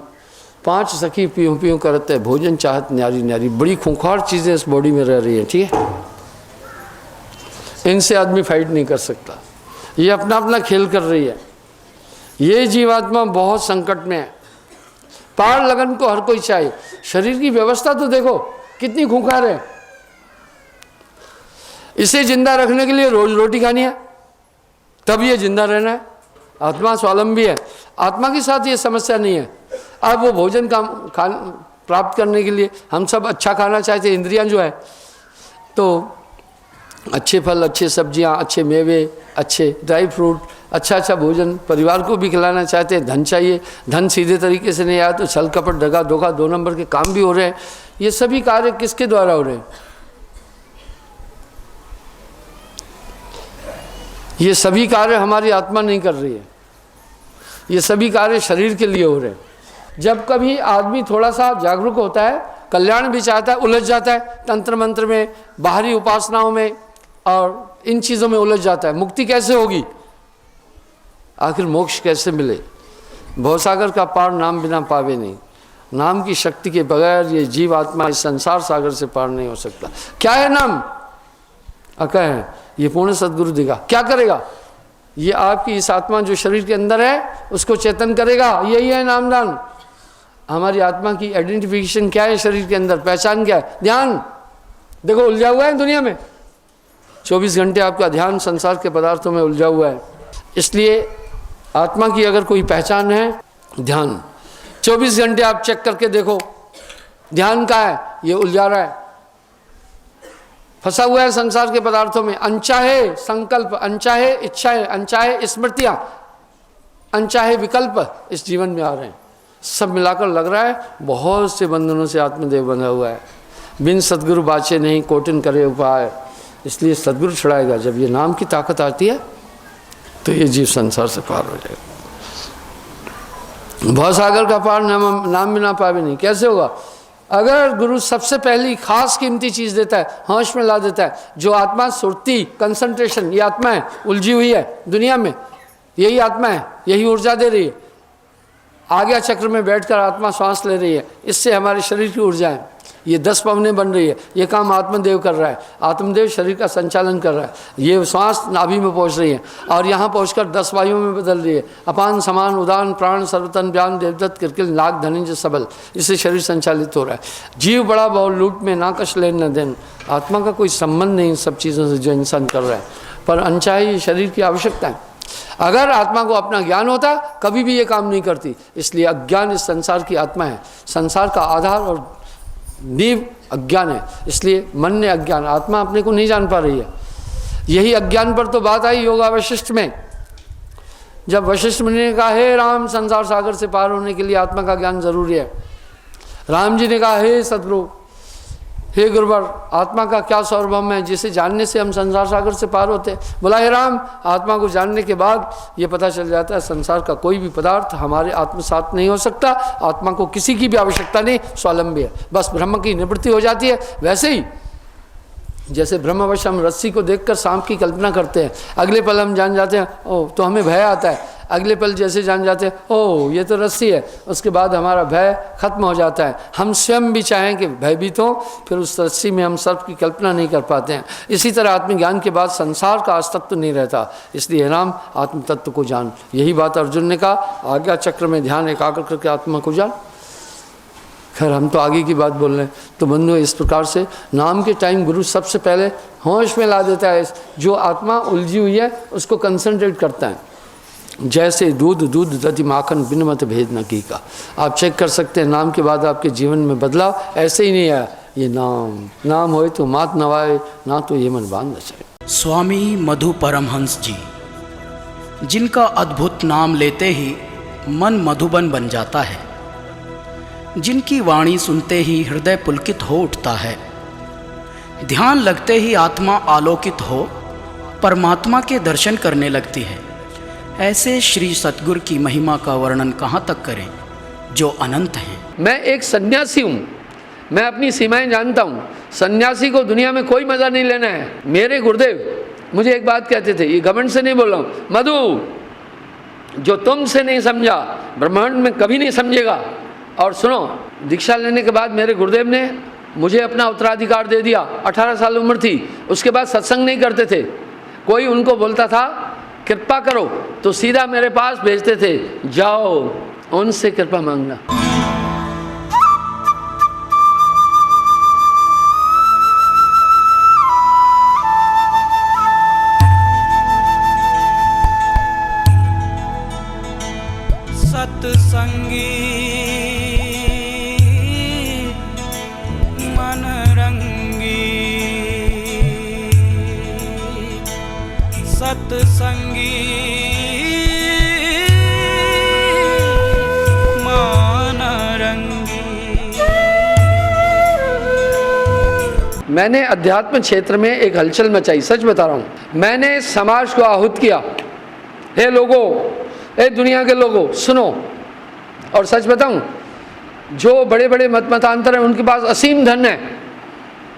5 सखी पियों पियों करते भोजन चाहत न्यारी न्यारी। बड़ी खूंखार चीज़ें इस बॉडी में रह रही है, ठीक है, इनसे आदमी फाइट नहीं कर सकता। ये अपना अपना खेल कर रही है। ये जीवात्मा बहुत संकट में है, पार लगन को हर कोई चाहिए। शरीर की व्यवस्था तो देखो कितनी खूंखार है, इसे जिंदा रखने के लिए रोज रोटी खानी है, तब ये जिंदा रहना है। आत्मा स्वावलंबी है, आत्मा के साथ ये समस्या नहीं है। अब वो भोजन का प्राप्त करने के लिए हम सब अच्छा खाना चाहते हैं, इंद्रियां जो है, तो अच्छे फल, अच्छे सब्जियां, अच्छे मेवे, अच्छे ड्राई फ्रूट, अच्छा भोजन परिवार को भी खिलाना चाहते हैं। धन चाहिए, धन सीधे तरीके से नहीं आया तो छल कपट दगा धोखा 2 नंबर के काम भी हो रहे हैं। ये सभी कार्य किसके द्वारा हो रहे हैं? ये सभी कार्य हमारी आत्मा नहीं कर रही है, ये सभी कार्य शरीर के लिए हो रहे हैं। जब कभी आदमी थोड़ा सा जागरूक होता है, कल्याण भी चाहता है, उलझ जाता है तंत्र मंत्र में, बाहरी उपासनाओं में और इन चीज़ों में उलझ जाता है। मुक्ति कैसे होगी? आखिर मोक्ष कैसे मिले? भवसागर का पार नाम बिना पावे नहीं। नाम की शक्ति के बगैर ये जीव आत्मा इस संसार सागर से पार नहीं हो सकता। क्या है नाम? अकह है, ये पूर्ण सदगुरु देगा। क्या करेगा? ये आपकी इस आत्मा जो शरीर के अंदर है उसको चेतन करेगा। यही है नामदान। हमारी आत्मा की आइडेंटिफिकेशन क्या है शरीर के अंदर, पहचान क्या है? ध्यान। देखो उलझा हुआ है दुनिया में, 24 घंटे आपका ध्यान संसार के पदार्थों में उलझा हुआ है। इसलिए आत्मा की अगर कोई पहचान है, ध्यान। 24 घंटे आप चेक करके देखो ध्यान का है, ये उलझा रहा है, फंसा हुआ है संसार के पदार्थों में। अनचाहे संकल्प, अनचाहे इच्छाएं, अनचाहे स्मृतियां, अनचाहे विकल्प इस जीवन में आ रहे हैं। सब मिलाकर लग रहा है बहुत से बंधनों से आत्मदेव बंधा हुआ है। बिन सदगुरु बाचे नहीं, कोटिन करे उपाय। इसलिए सदगुरु छुड़ाएगा। जब ये नाम की ताकत आती है तो ये जीव संसार से पार हो जाएगा। भवसागर का पार नाम बिना पावे नहीं। कैसे होगा? अगर गुरु सबसे पहली खास कीमती चीज़ देता है, होश में ला देता है, जो आत्मा सुरती, कंसंट्रेशन, ये आत्मा है, उलझी हुई है दुनिया में, यही आत्मा है, यही ऊर्जा दे रही है। आज्ञा चक्र में बैठकर आत्मा श्वास ले रही है, इससे हमारे शरीर की ऊर्जा है, ये 10 पवनें बन रही है। ये काम आत्मदेव कर रहा है, आत्मदेव शरीर का संचालन कर रहा है। ये श्वास नाभि में पहुंच रही है और यहाँ पहुंचकर 10 वायुओं में बदल रही है। अपान समान उदान प्राण सर्वतन व्यान देवदत्त किरकिल नाग धनंजय सबल, इससे शरीर संचालित हो रहा है। जीव बड़ा बहुत लूट में ना कश लेन न देन। आत्मा का कोई संबंध नहीं इन सब चीज़ों से जो इंसान कर रहा है, पर अनचाहे शरीर की आवश्यकता है। अगर आत्मा को अपना ज्ञान होता कभी भी ये काम नहीं करती। इसलिए अज्ञान इस संसार की आत्मा है। संसार का आधार और नींव अज्ञान है, इसलिए मन ने अज्ञान, आत्मा अपने को नहीं जान पा रही है। यही अज्ञान पर तो बात आई योगा वशिष्ठ में, जब वशिष्ठ मुनि ने कहा हे राम, संसार सागर से पार होने के लिए आत्मा का ज्ञान जरूरी है। राम जी ने कहा हे सदगुरु, हे गुरुवर, आत्मा का क्या सार्वभौम है जिसे जानने से हम संसार सागर से पार होते हैं। बोला हे राम, आत्मा को जानने के बाद ये पता चल जाता है संसार का कोई भी पदार्थ हमारे आत्मसात नहीं हो सकता। आत्मा को किसी की भी आवश्यकता नहीं, स्वावलंबी है, बस ब्रह्म की निवृत्ति हो जाती है। वैसे ही जैसे ब्रह्मवश हम रस्सी को देखकर सांप की कल्पना करते हैं, अगले पल हम जान जाते हैं ओह तो हमें भय आता है, अगले पल जैसे जान जाते हैं ओह ये तो रस्सी है, उसके बाद हमारा भय खत्म हो जाता है। हम स्वयं भी चाहें कि भयभीत हों, फिर उस रस्सी में हम सर्प की कल्पना नहीं कर पाते हैं। इसी तरह आत्मज्ञान के बाद संसार का अस्तित्व नहीं रहता। इसलिए राम, आत्म तत्व को जान। यही बात अर्जुन ने कहा, आज्ञा चक्र में ध्यान एकाग्र करके आत्मा को जान। खैर हम तो आगे की बात बोल रहे हैं। तो बंधु, इस प्रकार से नाम के टाइम गुरु सबसे पहले होश में ला देता है, जो आत्मा उलझी हुई है उसको कंसंट्रेट करता है। जैसे दूध दधि माखन बिन मत भेद न की का। आप चेक कर सकते हैं नाम के बाद आपके जीवन में बदलाव ऐसे ही नहीं आया। ये नाम होए तो मात नवाए, ना तो ये मन बांध नचाए। स्वामी मधु परमहंस जी, जिनका अद्भुत नाम लेते ही मन मधुबन बन जाता है, जिनकी वाणी सुनते ही हृदय पुलकित हो उठता है, ध्यान लगते ही आत्मा आलोकित हो परमात्मा के दर्शन करने लगती है। ऐसे श्री सतगुरु की महिमा का वर्णन कहाँ तक करें जो अनंत हैं। मैं एक सन्यासी हूँ, मैं अपनी सीमाएं जानता हूँ। सन्यासी को दुनिया में कोई मज़ा नहीं लेना है। मेरे गुरुदेव मुझे एक बात कहते थे, ये घमंड से नहीं बोल रहा हूँ, मधु जो तुमसे नहीं समझा ब्रह्मांड में कभी नहीं समझेगा। और सुनो, दीक्षा लेने के बाद मेरे गुरुदेव ने मुझे अपना उत्तराधिकार दे दिया। 18 साल उम्र थी, उसके बाद सत्संग नहीं करते थे। कोई उनको बोलता था कृपा करो तो सीधा मेरे पास भेजते थे, जाओ उनसे कृपा मांगना। सत्संगी मन रंगी, सत्संगी मन रंगी। मैंने अध्यात्म क्षेत्र में एक हलचल मचाई, सच बता रहा हूँ। मैंने समाज को आहूत किया, हे लोगों, ए दुनिया के लोगों सुनो। और सच बताऊं, जो बड़े बड़े मतांतर हैं उनके पास असीम धन है,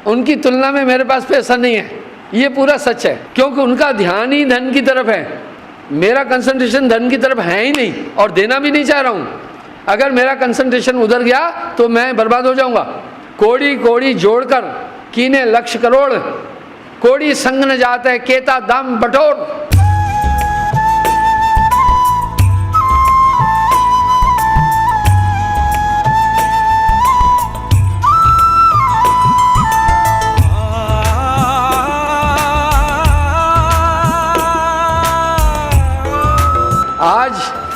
उनकी तुलना में मेरे पास पैसा नहीं है। ये पूरा सच है, क्योंकि उनका ध्यान ही धन की तरफ है। मेरा कंसंट्रेशन धन की तरफ है ही नहीं, और देना भी नहीं चाह रहा हूँ। अगर मेरा कंसंट्रेशन उधर गया तो मैं बर्बाद हो जाऊंगा। कोड़ी कोड़ी जोड़कर कीने लक्ष्य करोड़, कोड़ी संग न जाता है केता दाम बटोर। आज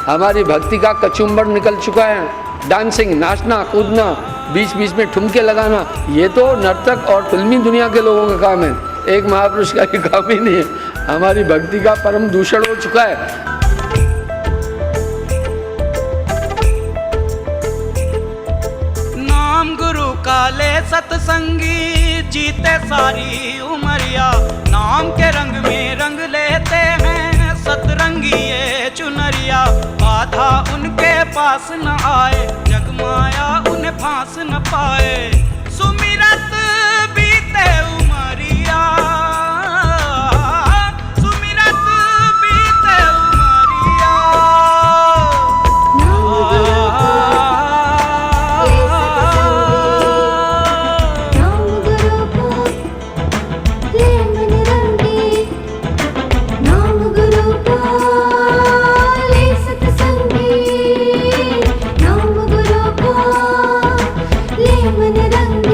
हमारी भक्ति का कचुम्बर निकल चुका है। डांसिंग, नाचना, कूदना, बीच बीच में ठुमके लगाना, ये तो नर्तक और फिल्मी दुनिया के लोगों का काम है, एक महापुरुष का ये काम ही नहीं है। हमारी भक्ति का परम दूषण हो चुका है। नाम गुरु काले सत्संगी जीते सारी उमरिया, नाम के रंग में रंग लेते हैं सतरंगी ये चुनरिया। बाधा उनके पास न आए, जगमाया उन्हें फांस न पाए। सुमिरत बीते उमरिया, सुमिरत बीते उमरिया। मन रंग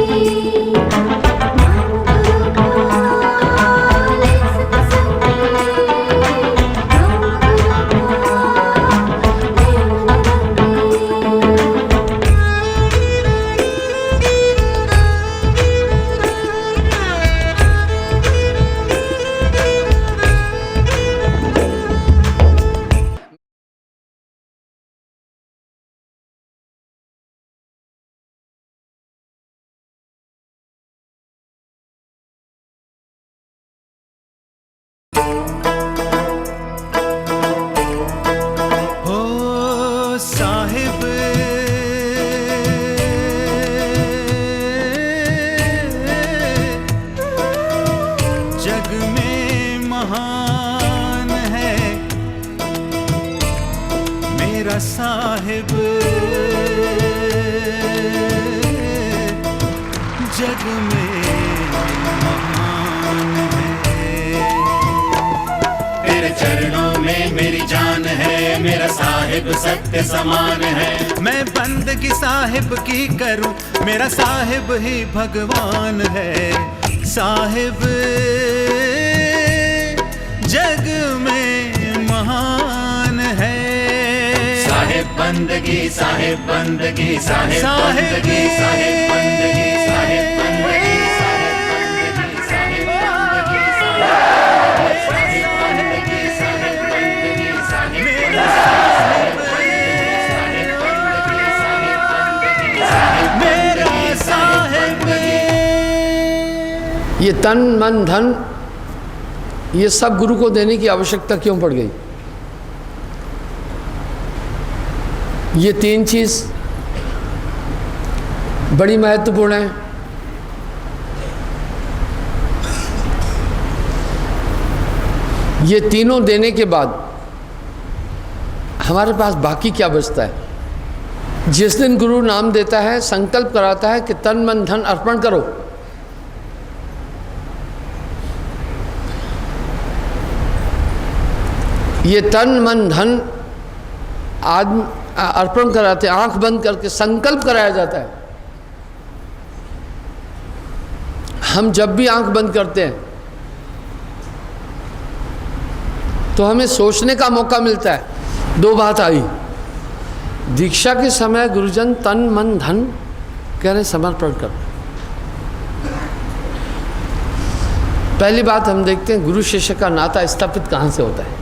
महान है मेरा साहिब, जग में महान है। तेरे चरणों में मेरी जान है, मेरा साहिब सत्य समान है। मैं बंदगी साहिब की करूं, मेरा साहिब ही भगवान है। साहिब जग में महान है। साहिब बंदगी, साहिब बंदगी, साहिब साहिब बंदगी, साहिब बंदगी, साहिब बंदगी, साहिब बंदगी, साहिब बंदगी, साहिब बंदगी, साहिब बंदगी, मेरा साहिब। ये तन मन धन ये सब गुरु को देने की आवश्यकता क्यों पड़ गई? ये तीन चीज़ बड़ी महत्वपूर्ण है। ये तीनों देने के बाद हमारे पास बाकी क्या बचता है? जिस दिन गुरु नाम देता है, संकल्प कराता है कि तन मन धन अर्पण करो, ये तन मन धन आदमी अर्पण कराते, आंख बंद करके संकल्प कराया जाता है। हम जब भी आंख बंद करते हैं तो हमें सोचने का मौका मिलता है। दो बात आई, दीक्षा के समय गुरुजन तन मन धन कह रहे समर्पण कर। पहली बात हम देखते हैं गुरु शिष्य का नाता स्थापित कहाँ से होता है।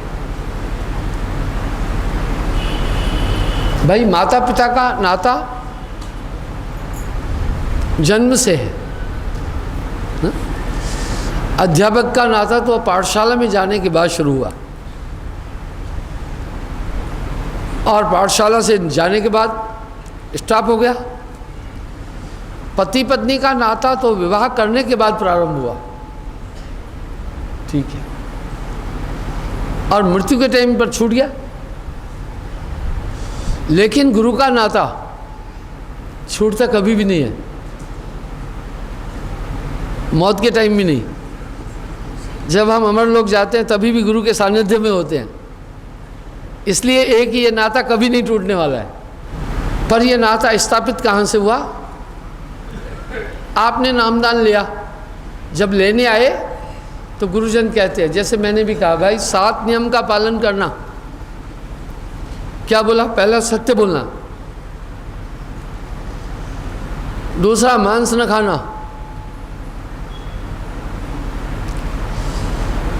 भाई माता पिता का नाता जन्म से है ना? अध्यापक का नाता तो पाठशाला में जाने के बाद शुरू हुआ, और पाठशाला से जाने के बाद स्टॉप हो गया। पति पत्नी का नाता तो विवाह करने के बाद प्रारंभ हुआ, ठीक है, और मृत्यु के टाइम पर छूट गया। लेकिन गुरु का नाता छूटता कभी भी नहीं है, मौत के टाइम भी नहीं। जब हम अमर लोग जाते हैं तभी भी गुरु के सानिध्य में होते हैं, इसलिए एक ये नाता कभी नहीं टूटने वाला है। पर यह नाता स्थापित कहाँ से हुआ? आपने नामदान लिया, जब लेने आए तो गुरुजन कहते हैं, जैसे मैंने भी कहा भाई 7 नियम का पालन करना। क्या बोला? पहला सत्य बोलना, दूसरा मांस न खाना,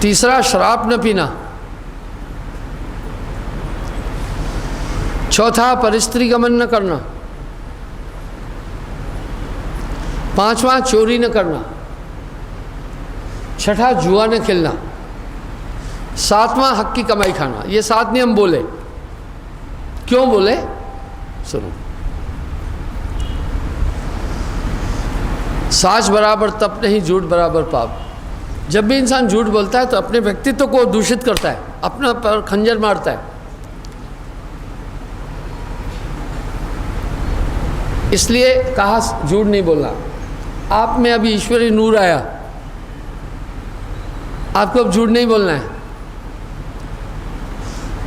तीसरा शराब न पीना, चौथा परिस्त्री गमन न करना, पांचवा चोरी न करना, छठा जुआ न खेलना, सातवां हक की कमाई खाना। ये 7 नियम बोले। क्यों बोले? सुनो। साच बराबर तप नहीं, झूठ बराबर पाप। जब भी इंसान झूठ बोलता है तो अपने व्यक्तित्व को दूषित करता है, अपना पर खंजर मारता है। इसलिए कहा झूठ नहीं बोलना। आप में अभी ईश्वरी नूर आया, आपको अब झूठ नहीं बोलना है।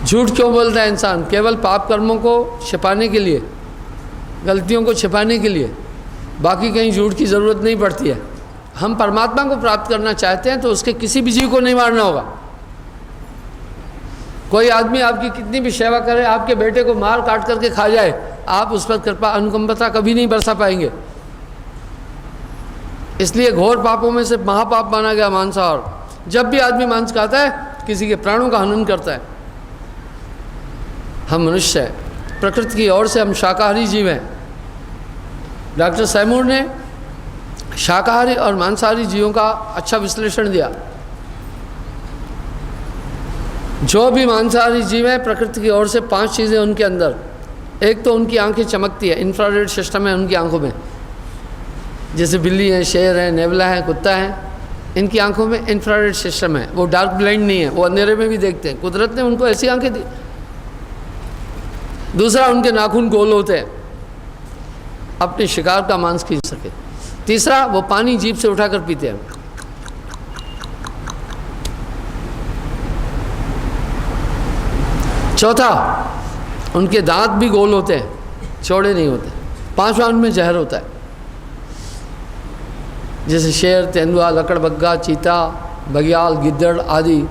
झूठ क्यों बोलता है इंसान? केवल पाप कर्मों को छिपाने के लिए, गलतियों को छिपाने के लिए, बाकी कहीं झूठ की ज़रूरत नहीं पड़ती है। हम परमात्मा को प्राप्त करना चाहते हैं तो उसके किसी भी जीव को नहीं मारना होगा। कोई आदमी आपकी कितनी भी सेवा करे, आपके बेटे को मार काट करके खा जाए, आप उस पर कृपा अनुकंपता कभी नहीं बरसा पाएंगे। इसलिए घोर पापों में से महापाप माना गया मांसाहार। जब भी आदमी मांस खाता है किसी के प्राणों का हनन करता है। हम मनुष्य हैं, प्रकृति की ओर से हम शाकाहारी जीव हैं। डॉक्टर सैमूर ने शाकाहारी और मांसाहारी जीवों का अच्छा विश्लेषण दिया। जो भी मांसाहारी जीव है, प्रकृति की ओर से 5 चीज़ें उनके अंदर। एक तो उनकी आंखें चमकती है, इंफ्रारेड सिस्टम है उनकी आंखों में, जैसे बिल्ली है, शेर है, नेवला है, कुत्ता है। इनकी आंखों में इंफ्रारेड सिस्टम है, वो डार्क ब्लाइंड नहीं है, वो अंधेरे में भी देखते हैं। कुदरत ने उनको ऐसी आंखें दी। दूसरा, उनके नाखून गोल होते हैं, अपने शिकार का मांस खींच सके। तीसरा, वो पानी जीभ से उठाकर पीते हैं। चौथा, उनके दांत भी गोल होते हैं, चौड़े नहीं होते। पांचवा, उनमें जहर होता है, जैसे शेर, तेंदुआ, लकड़बग्गा, चीता, बघियाल, गिद्दड़ आदि,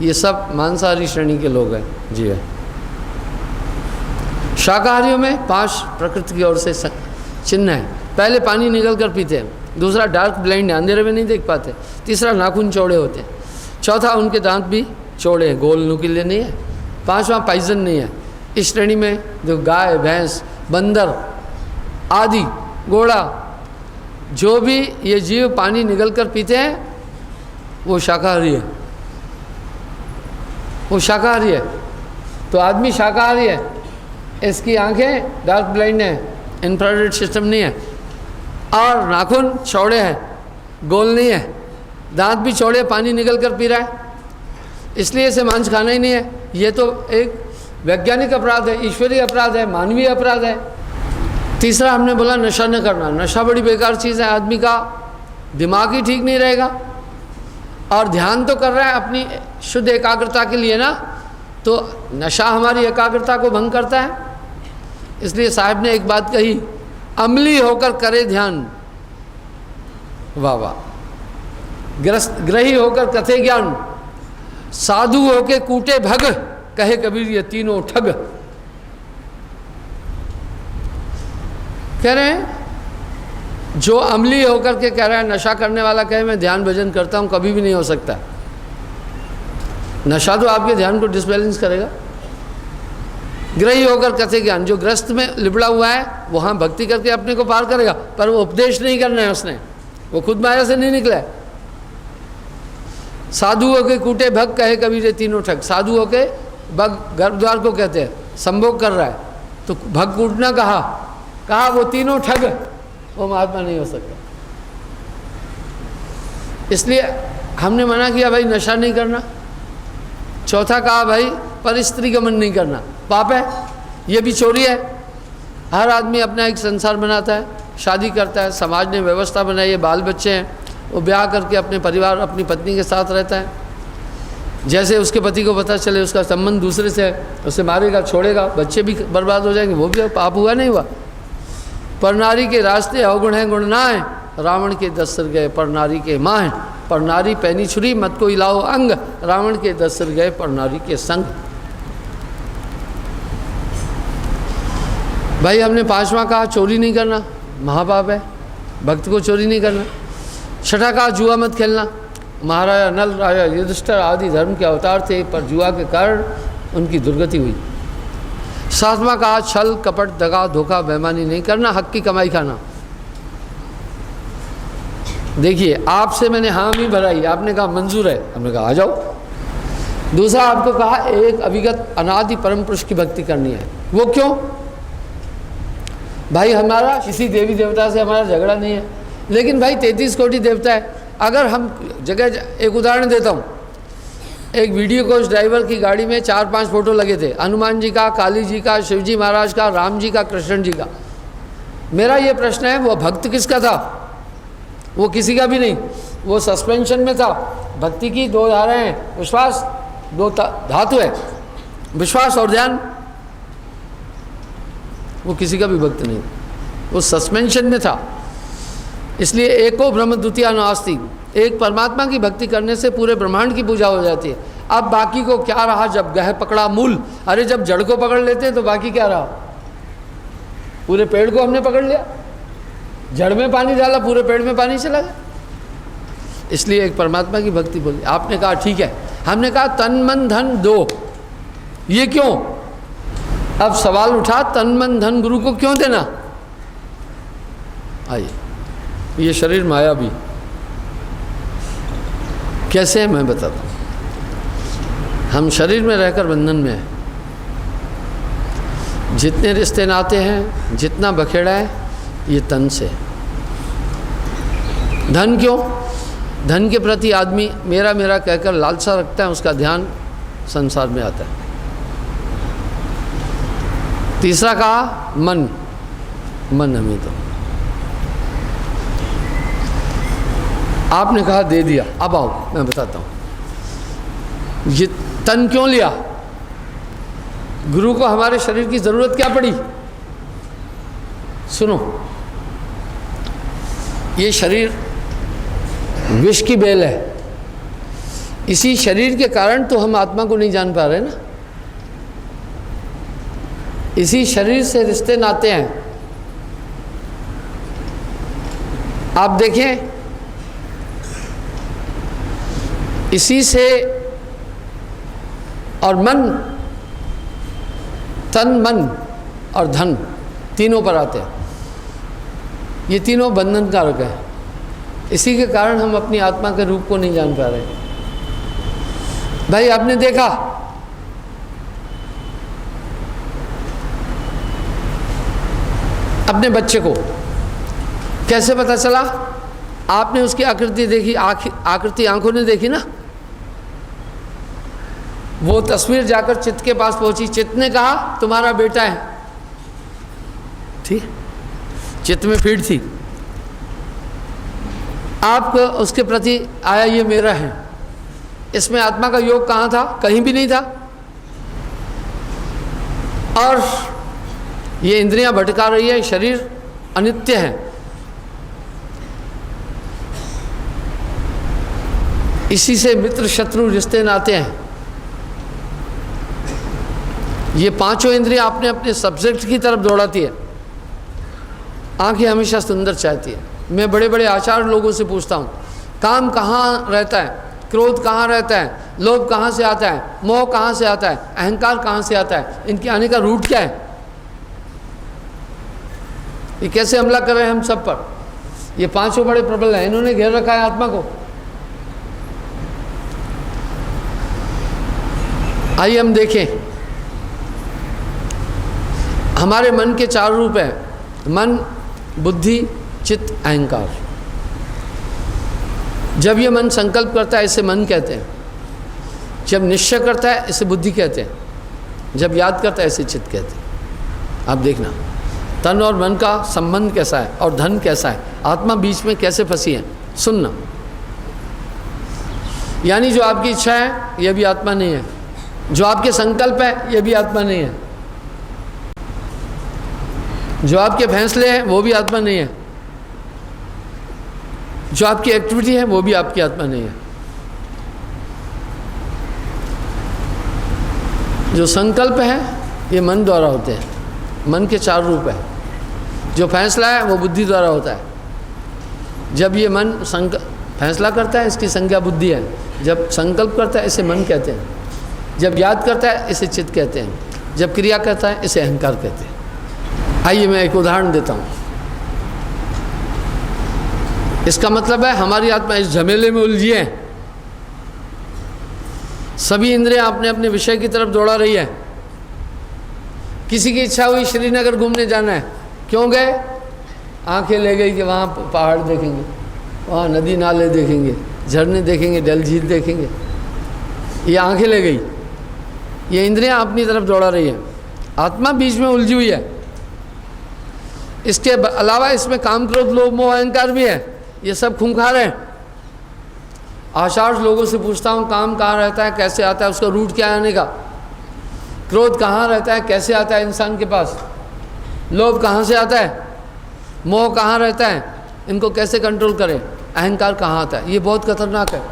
ये सब मांसाहारी श्रेणी के लोग हैं। जी है। शाकाहारियों में 5 प्रकृति की ओर से चिन्ह है। पहले, पानी निकल कर पीते हैं। दूसरा, डार्क ब्लाइंड है, अंधेरे में नहीं देख पाते। तीसरा, नाखून चौड़े होते हैं। चौथा, उनके दांत भी चौड़े हैं, गोल नुकीले नहीं है। पांचवा, पाइजन नहीं है। इस श्रेणी में जो गाय, भैंस, बंदर आदि, घोड़ा, जो भी ये जीव पानी निकल कर पीते हैं वो शाकाहारी है, वो शाकाहारी है। तो आदमी शाकाहारी है, इसकी आंखें डार्क ब्लाइंड है, इंफ्रारेड सिस्टम नहीं है, और नाखून चौड़े हैं, गोल नहीं है, दांत भी चौड़े, पानी निकल कर पी रहा है, इसलिए इसे मांस खाना ही नहीं है। ये तो एक वैज्ञानिक अपराध है, ईश्वरीय अपराध है, मानवीय अपराध है। तीसरा, हमने बोला नशा न करना। नशा बड़ी बेकार चीज़ है, आदमी का दिमाग ही ठीक नहीं रहेगा, और ध्यान तो कर रहा है अपनी शुद्ध एकाग्रता के लिए ना, तो नशा हमारी एकाग्रता को भंग करता है। इसलिए साहब ने एक बात कही, अमली होकर करे ध्यान, वाह वाह। ग्रही होकर कथे ज्ञान, साधु होके कूटे भग, कहे कबीर ये तीनों ठग। कह रहे हैं जो अमली होकर के कह रहा है, नशा करने वाला कहे मैं ध्यान भजन करता हूँ, कभी भी नहीं हो सकता। नशा तो आपके ध्यान को डिसबैलेंस करेगा। ग्रही होकर कथे ज्ञान, जो ग्रस्त में लिबड़ा हुआ है वहाँ भक्ति करके अपने को पार करेगा, पर वो उपदेश नहीं करना है उसने, वो खुद माया से नहीं निकला है। साधु होके कूटे भग, कहे कबीर ये तीनों ठग। साधु होके भग गर्भद्वार को कहते हैं, संभोग कर रहा है, तो भग कूटना कहा वो तीनों ठग, वो महात्मा नहीं हो सकता। इसलिए हमने मना किया भाई नशा नहीं करना। चौथा कहा भाई पर स्त्री गमन नहीं करना, पाप है, ये भी चोरी है। हर आदमी अपना एक संसार बनाता है, शादी करता है, समाज ने व्यवस्था बनाई है, बाल बच्चे हैं, वो ब्याह करके अपने परिवार अपनी पत्नी के साथ रहता है। जैसे उसके पति को पता चले उसका संबंध दूसरे से है, उसे मारेगा, छोड़ेगा, बच्चे भी बर्बाद हो जाएंगे, वो भी पाप हुआ नहीं हुआ। पर नारी के रास्ते अवगुण हैं गुण ना है, रावण के 10 सिर गए पर नारी के माँ हैं। पर नारी पैनी छुरी मत को इलाओ अंग, रावण के 10 सिर गए पर नारी के संग। भाई हमने 5वां कहा चोरी नहीं करना, महापाप है, भक्त को चोरी नहीं करना। छठा कहा जुआ मत खेलना, महाराजा नल, राजा युधिष्ठिर आदि धर्म के अवतार थे, पर जुआ के कारण उनकी दुर्गति हुई। 7वां कहा छल कपट दगा धोखा बेईमानी नहीं करना, हक की कमाई खाना। देखिए आपसे मैंने हामी भराई, आपने कहा मंजूर है, हमने कहा आ जाओ। दूसरा आपको कहा एक अभिगत अनादि परम पुरुष की भक्ति करनी है। वो क्यों? भाई हमारा किसी देवी देवता से हमारा झगड़ा नहीं है, लेकिन भाई 33 कोटि देवता है। अगर हम जगह, एक उदाहरण देता हूँ, एक वीडियो कोच ड्राइवर की गाड़ी में 4-5 फोटो लगे थे, हनुमान जी का, काली जी का, शिवजी महाराज का, राम जी का, कृष्ण जी का। मेरा ये प्रश्न है वो भक्त किसका था? वो किसी का भी नहीं, वो सस्पेंशन में था। भक्ति की 2 धाराएं हैं, विश्वास 2 धातु है, विश्वास और ध्यान। वो किसी का भी भक्त नहीं, वो सस्पेंशन में था। इसलिए एको ब्रह्म द्वितीया नास्ति, एक परमात्मा की भक्ति करने से पूरे ब्रह्मांड की पूजा हो जाती है। अब बाकी को क्या रहा जब गह पकड़ा मूल, अरे जब जड़ को पकड़ लेते हैं तो बाकी क्या रहा? पूरे पेड़ को हमने पकड़ लिया, जड़ में पानी डाला, पूरे पेड़ में पानी चला गया। इसलिए एक परमात्मा की भक्ति बोली। आपने कहा ठीक है, हमने कहा तन मन धन दो, ये क्यों? अब सवाल उठा तन मन धन गुरु को क्यों देना? आइए, ये शरीर माया भी कैसे है मैं बताता हूँ। हम शरीर में रहकर बंधन में हैं, जितने रिश्ते नाते हैं, जितना बखेड़ा है, ये तन से। धन क्यों? धन के प्रति आदमी मेरा मेरा कहकर लालसा रखता है, उसका ध्यान संसार में आता है। तीसरा कहा मन, मन हमें तो आपने कहा दे दिया, अब आओ मैं बताता हूँ ये तन क्यों लिया। गुरु को हमारे शरीर की ज़रूरत क्या पड़ी? सुनो, ये शरीर विष की बेल है, इसी शरीर के कारण तो हम आत्मा को नहीं जान पा रहे ना। इसी शरीर से रिश्ते नाते हैं। आप देखें, इसी से और मन, तन मन और धन तीनों पर आते हैं। ये तीनों बंधन कारक है। इसी के कारण हम अपनी आत्मा के रूप को नहीं जान पा रहे। भाई आपने देखा अपने बच्चे को कैसे पता चला? आपने उसकी आकृति देखी, आकृति आंखों ने देखी ना। वो तस्वीर जाकर चित्त के पास पहुंची, चित्त ने कहा तुम्हारा बेटा है, ठीक, चित्त में फीड थी। आपको उसके प्रति आया ये मेरा है। इसमें आत्मा का योग कहाँ था? कहीं भी नहीं था। और ये इंद्रियां भटका रही है, शरीर अनित्य है। इसी से मित्र शत्रु रिश्ते नाते हैं। ये पांचों इंद्रियां अपने अपने सब्जेक्ट की तरफ दौड़ाती है। आंखें हमेशा सुंदर चाहती है। मैं बड़े बड़े आचार्य लोगों से पूछता हूँ, काम कहाँ रहता है, क्रोध कहाँ रहता है, लोभ कहाँ से आता है, मोह कहाँ से आता है, अहंकार कहाँ से आता है, इनके आने का रूट क्या है? ये कैसे हमला कर रहे हैं हम सब पर? ये पांचों बड़े प्रबल हैं, इन्होंने घेर रखा है आत्मा को। आइए हम देखें, हमारे मन के चार रूप हैं, मन, बुद्धि, चित्त, अहंकार। जब ये मन संकल्प करता है इसे मन कहते हैं, जब निश्चय करता है इसे बुद्धि कहते हैं, जब याद करता है इसे चित्त कहते हैं। आप देखना तन और मन का संबंध कैसा है और धन कैसा है, आत्मा बीच में कैसे फंसी है। सुनना, यानी जो आपकी इच्छा है यह भी आत्मा नहीं है, जो आपके संकल्प है यह भी आत्मा नहीं है, जो आपके फैसले हैं वो भी आत्मा नहीं है, जो आपकी एक्टिविटी है वो भी आपकी आत्मा नहीं है। जो संकल्प है ये मन द्वारा होते हैं, मन के चार रूप है। जो फैसला है वो बुद्धि द्वारा होता है। जब ये मन फैसला करता है इसकी संज्ञा बुद्धि है, जब संकल्प करता है इसे मन कहते हैं, जब याद करता है इसे चित्त कहते हैं, जब क्रिया करता है इसे अहंकार कहते हैं। आइए मैं एक उदाहरण देता हूँ। इसका मतलब है हमारी आत्मा इस झमेले में उलझी है। सभी इंद्रियां अपने अपने विषय की तरफ दौड़ा रही है। किसी की इच्छा हुई श्रीनगर घूमने जाना है, क्यों गए? आंखें ले गई कि वहाँ पहाड़ देखेंगे, वहाँ नदी नाले देखेंगे, झरने देखेंगे, डल झील देखेंगे। ये आंखें ले गई, ये इंद्रियां अपनी तरफ दौड़ा रही है। आत्मा बीच में उलझी हुई है। इसके अलावा इसमें काम, क्रोध, लोभ, मोह, अहंकार भी है। ये सब खूंखार हैं। आचार्य लोगों से पूछता हूँ, काम कहाँ रहता है, कैसे आता है, उसका रूट क्या है आने का? क्रोध कहाँ रहता है, कैसे आता है इंसान के पास? लोभ कहाँ से आता है? मोह कहाँ रहता है, इनको कैसे कंट्रोल करें? अहंकार कहाँ आता है? ये बहुत खतरनाक है।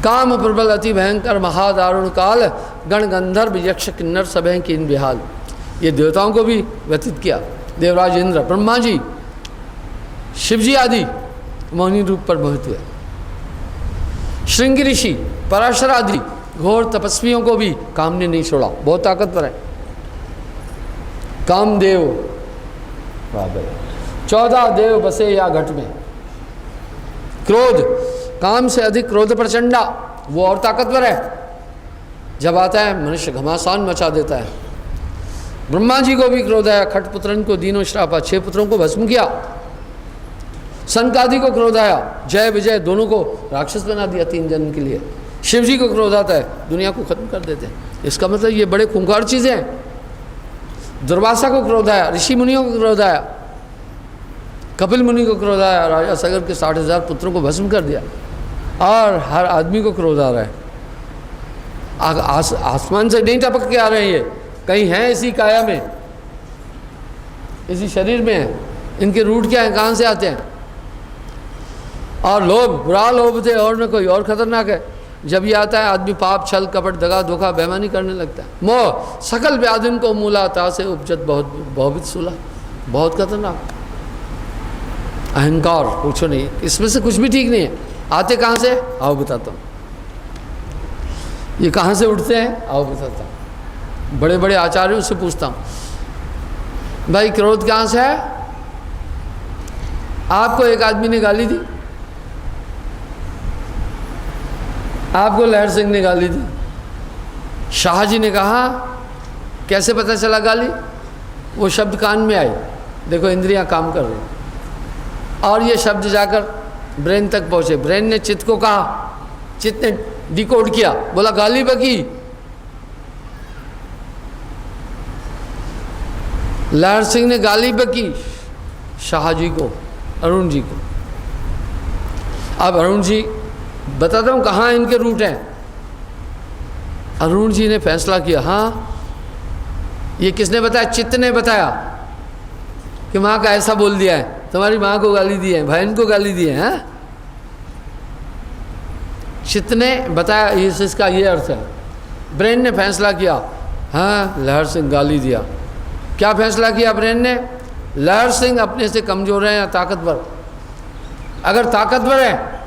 काम प्रबल अति भयंकर महादारुण काल, गण गंधर्व यक्ष किन्नर सभे कीन बिहाल। ये देवताओं को भी व्यतीत किया। देवराज इंद्र, ब्रह्मा जी, शिव जी आदि मोहिनी रूप पर मोहित हुए। श्रृंगी ऋषि, पराशर आदि घोर तपस्वियों को भी काम ने नहीं छोड़ा। बहुत ताकतवर है। कामदेव, 14 देव बसे या घट में। क्रोध, काम से अधिक क्रोध प्रचंडा, वो और ताकतवर है। जब आता है मनुष्य घमासान मचा देता है। ब्रह्मा जी को भी क्रोध आया, खटपुत्रन को दीनों श्रापा, 6 पुत्रों को भस्म किया। सनकादि को क्रोध आया, जय विजय दोनों को राक्षस बना दिया 3 जन्म के लिए। शिव जी को क्रोध आता है, दुनिया को खत्म कर देते हैं। इसका मतलब ये बड़े खूंखार चीज़ें हैं। दुर्वासा को क्रोध आया, ऋषि मुनियों को क्रोध आया, कपिल मुनि को क्रोध आया, राजा सगर के 60,000 पुत्रों को भस्म कर दिया। और हर आदमी को क्रोध आ रहा है। आसमान से नहीं टपक के आ रहे हैं, ये कहीं हैं इसी काया में, इसी शरीर में है। इनके रूट क्या है, कहाँ से आते हैं? और लोभ, बुरा लोभ थे और न कोई और खतरनाक है। जब ये आता है आदमी पाप, छल, कपट, दगा, धोखा, बेईमानी करने लगता है। मोह सकल व्याधिन को मूला, ता से उपजत बहुत बहुविध सूला। बहुत खतरनाक। अहंकार पूछो नहीं, इसमें से कुछ भी ठीक नहीं है। आते कहाँ से? आओ बताता हूँ। ये कहाँ से उठते हैं? आओ बताता हूँ। बड़े बड़े आचार्यों से पूछता हूँ, भाई क्रोध कहाँ से है? आपको एक आदमी ने गाली दी, आपको लहर सिंह ने गाली दी, शाहजी ने कहा, कैसे पता चला गाली? वो शब्द कान में आई, देखो इंद्रियां काम कर रही, और ये शब्द जाकर ब्रेन तक पहुंचे। ब्रेन ने चित्त को कहा, चित्त ने डिकोड किया, बोला गाली बकी। लहर सिंह ने गाली बकी शाहजी को, अरुण जी को। अब अरुण जी बताता हूँ कहाँ इनके रूट हैं। अरुण जी ने फैसला किया, हाँ ये किसने बताया? चित्त ने बताया कि माँ का ऐसा बोल दिया है, तुम्हारी माँ को गाली दी है, बहन को गाली दी है। हाँ? चित्त ने बताया, इसका ये अर्थ है। ब्रेन ने फैसला किया, हाँ लहर सिंह गाली दिया। क्या फैसला किया ब्रेन ने? लहर सिंह अपने से कमजोर है या ताकतवर? अगर ताकतवर है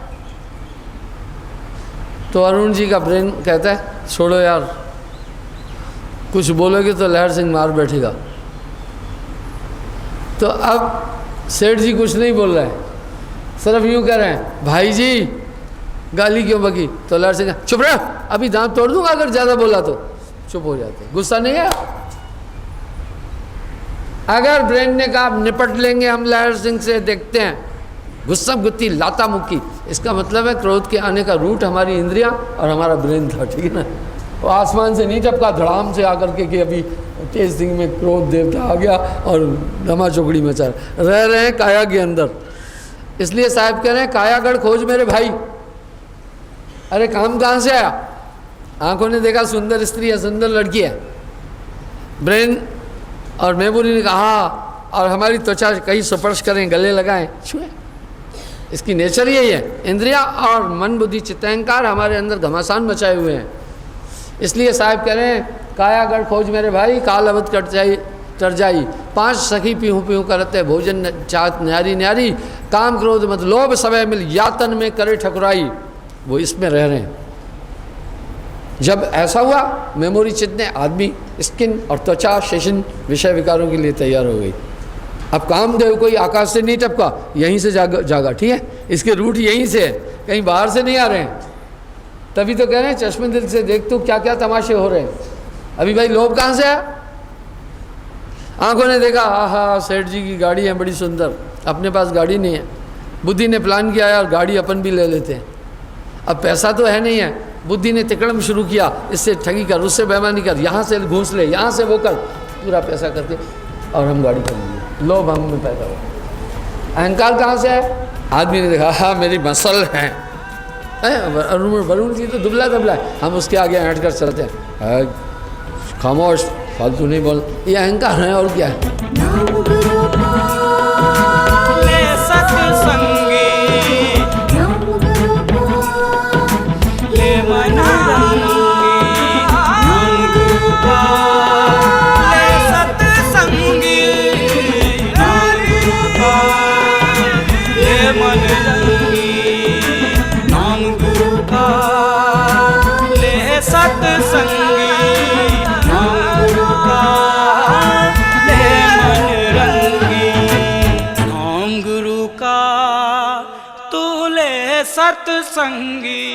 तो अरुण जी का ब्रेन कहता है छोड़ो यार, कुछ बोलोगे तो लहर सिंह मार बैठेगा। तो अब सेठ जी कुछ नहीं बोल रहे हैं, सिर्फ यूँ कह रहे हैं, भाई जी गाली क्यों बकी? तो लहर सिंह चुप रह, अभी दांत तोड़ दूंगा अगर ज़्यादा बोला तो। चुप हो जाते, गुस्सा नहीं है। अगर ब्रेन ने कहा निपट लेंगे हम लहर सिंह से, देखते हैं, गुस्सा गुत्ती लाता मुक्की, इसका मतलब है क्रोध के आने का रूट हमारी इंद्रियां और हमारा ब्रेन था। ठीक है ना? वो आसमान से नहीं टपका धड़ाम से आकर के कि अभी तेज सिंह में क्रोध देवता आ गया और धमा चौकड़ी मचा रह रहे हैं काया के अंदर। इसलिए साहब कह रहे हैं कायागढ़ खोज मेरे भाई। अरे काम कहाँ से आया? आंखों ने देखा सुंदर स्त्री है, सुंदर लड़की है। ब्रेन और मेमोरी ने कहा, और हमारी त्वचा कहीं स्पर्श करें, गले लगाएं, छुएं, इसकी नेचर यही है। इंद्रिया और मन बुद्धि चित्तहंकार हमारे अंदर घमासान मचाए हुए हैं। इसलिए साहब कह रहे हैं कायागढ़ खोज मेरे भाई, काल अवध कट जाई तर जाई। 5 सखी पीहू पीहू करते भोजन चात न्यारी न्यारी, काम क्रोध मत लोभ समय मिल यातन में करे ठकुराई। वो इसमें रह रहे हैं। जब ऐसा हुआ मेमोरी चित्त ने आदमी स्किन और त्वचा शेषन विषय विकारों के लिए तैयार हो गई। अब कामदेव कोई आकाश से नहीं टपका, यहीं से जागा। ठीक है, इसके रूट यहीं से है, कहीं बाहर से नहीं आ रहे हैं। तभी तो कह रहे हैं चश्मे दिल से देख तू क्या क्या तमाशे हो रहे हैं। अभी भाई लोभ कहाँ से आया? आंखों ने देखा, आहा सेठ जी की गाड़ी है बड़ी सुंदर, अपने पास गाड़ी नहीं है। बुद्धि ने प्लान किया यार गाड़ी अपन भी ले लेते हैं। अब पैसा तो है नहीं है, बुद्धि ने तिकड़म शुरू किया, इससे ठगी कर, उससे बेईमानी कर, यहाँ से घूस ले, यहाँ से वो कर, पूरा पैसा करके और हम गाड़ी कर लेंगे। लोभ हम में पैदा हो। अहंकार कहाँ से है? आदमी ने देखा, हाँ मेरी मसल है, वरुण जी तो दुबला दुबला है, हम उसके आगे हट कर चलते हैं। खामोश, फालतू नहीं बोल। ये अहंकार है और क्या है? सत्संगी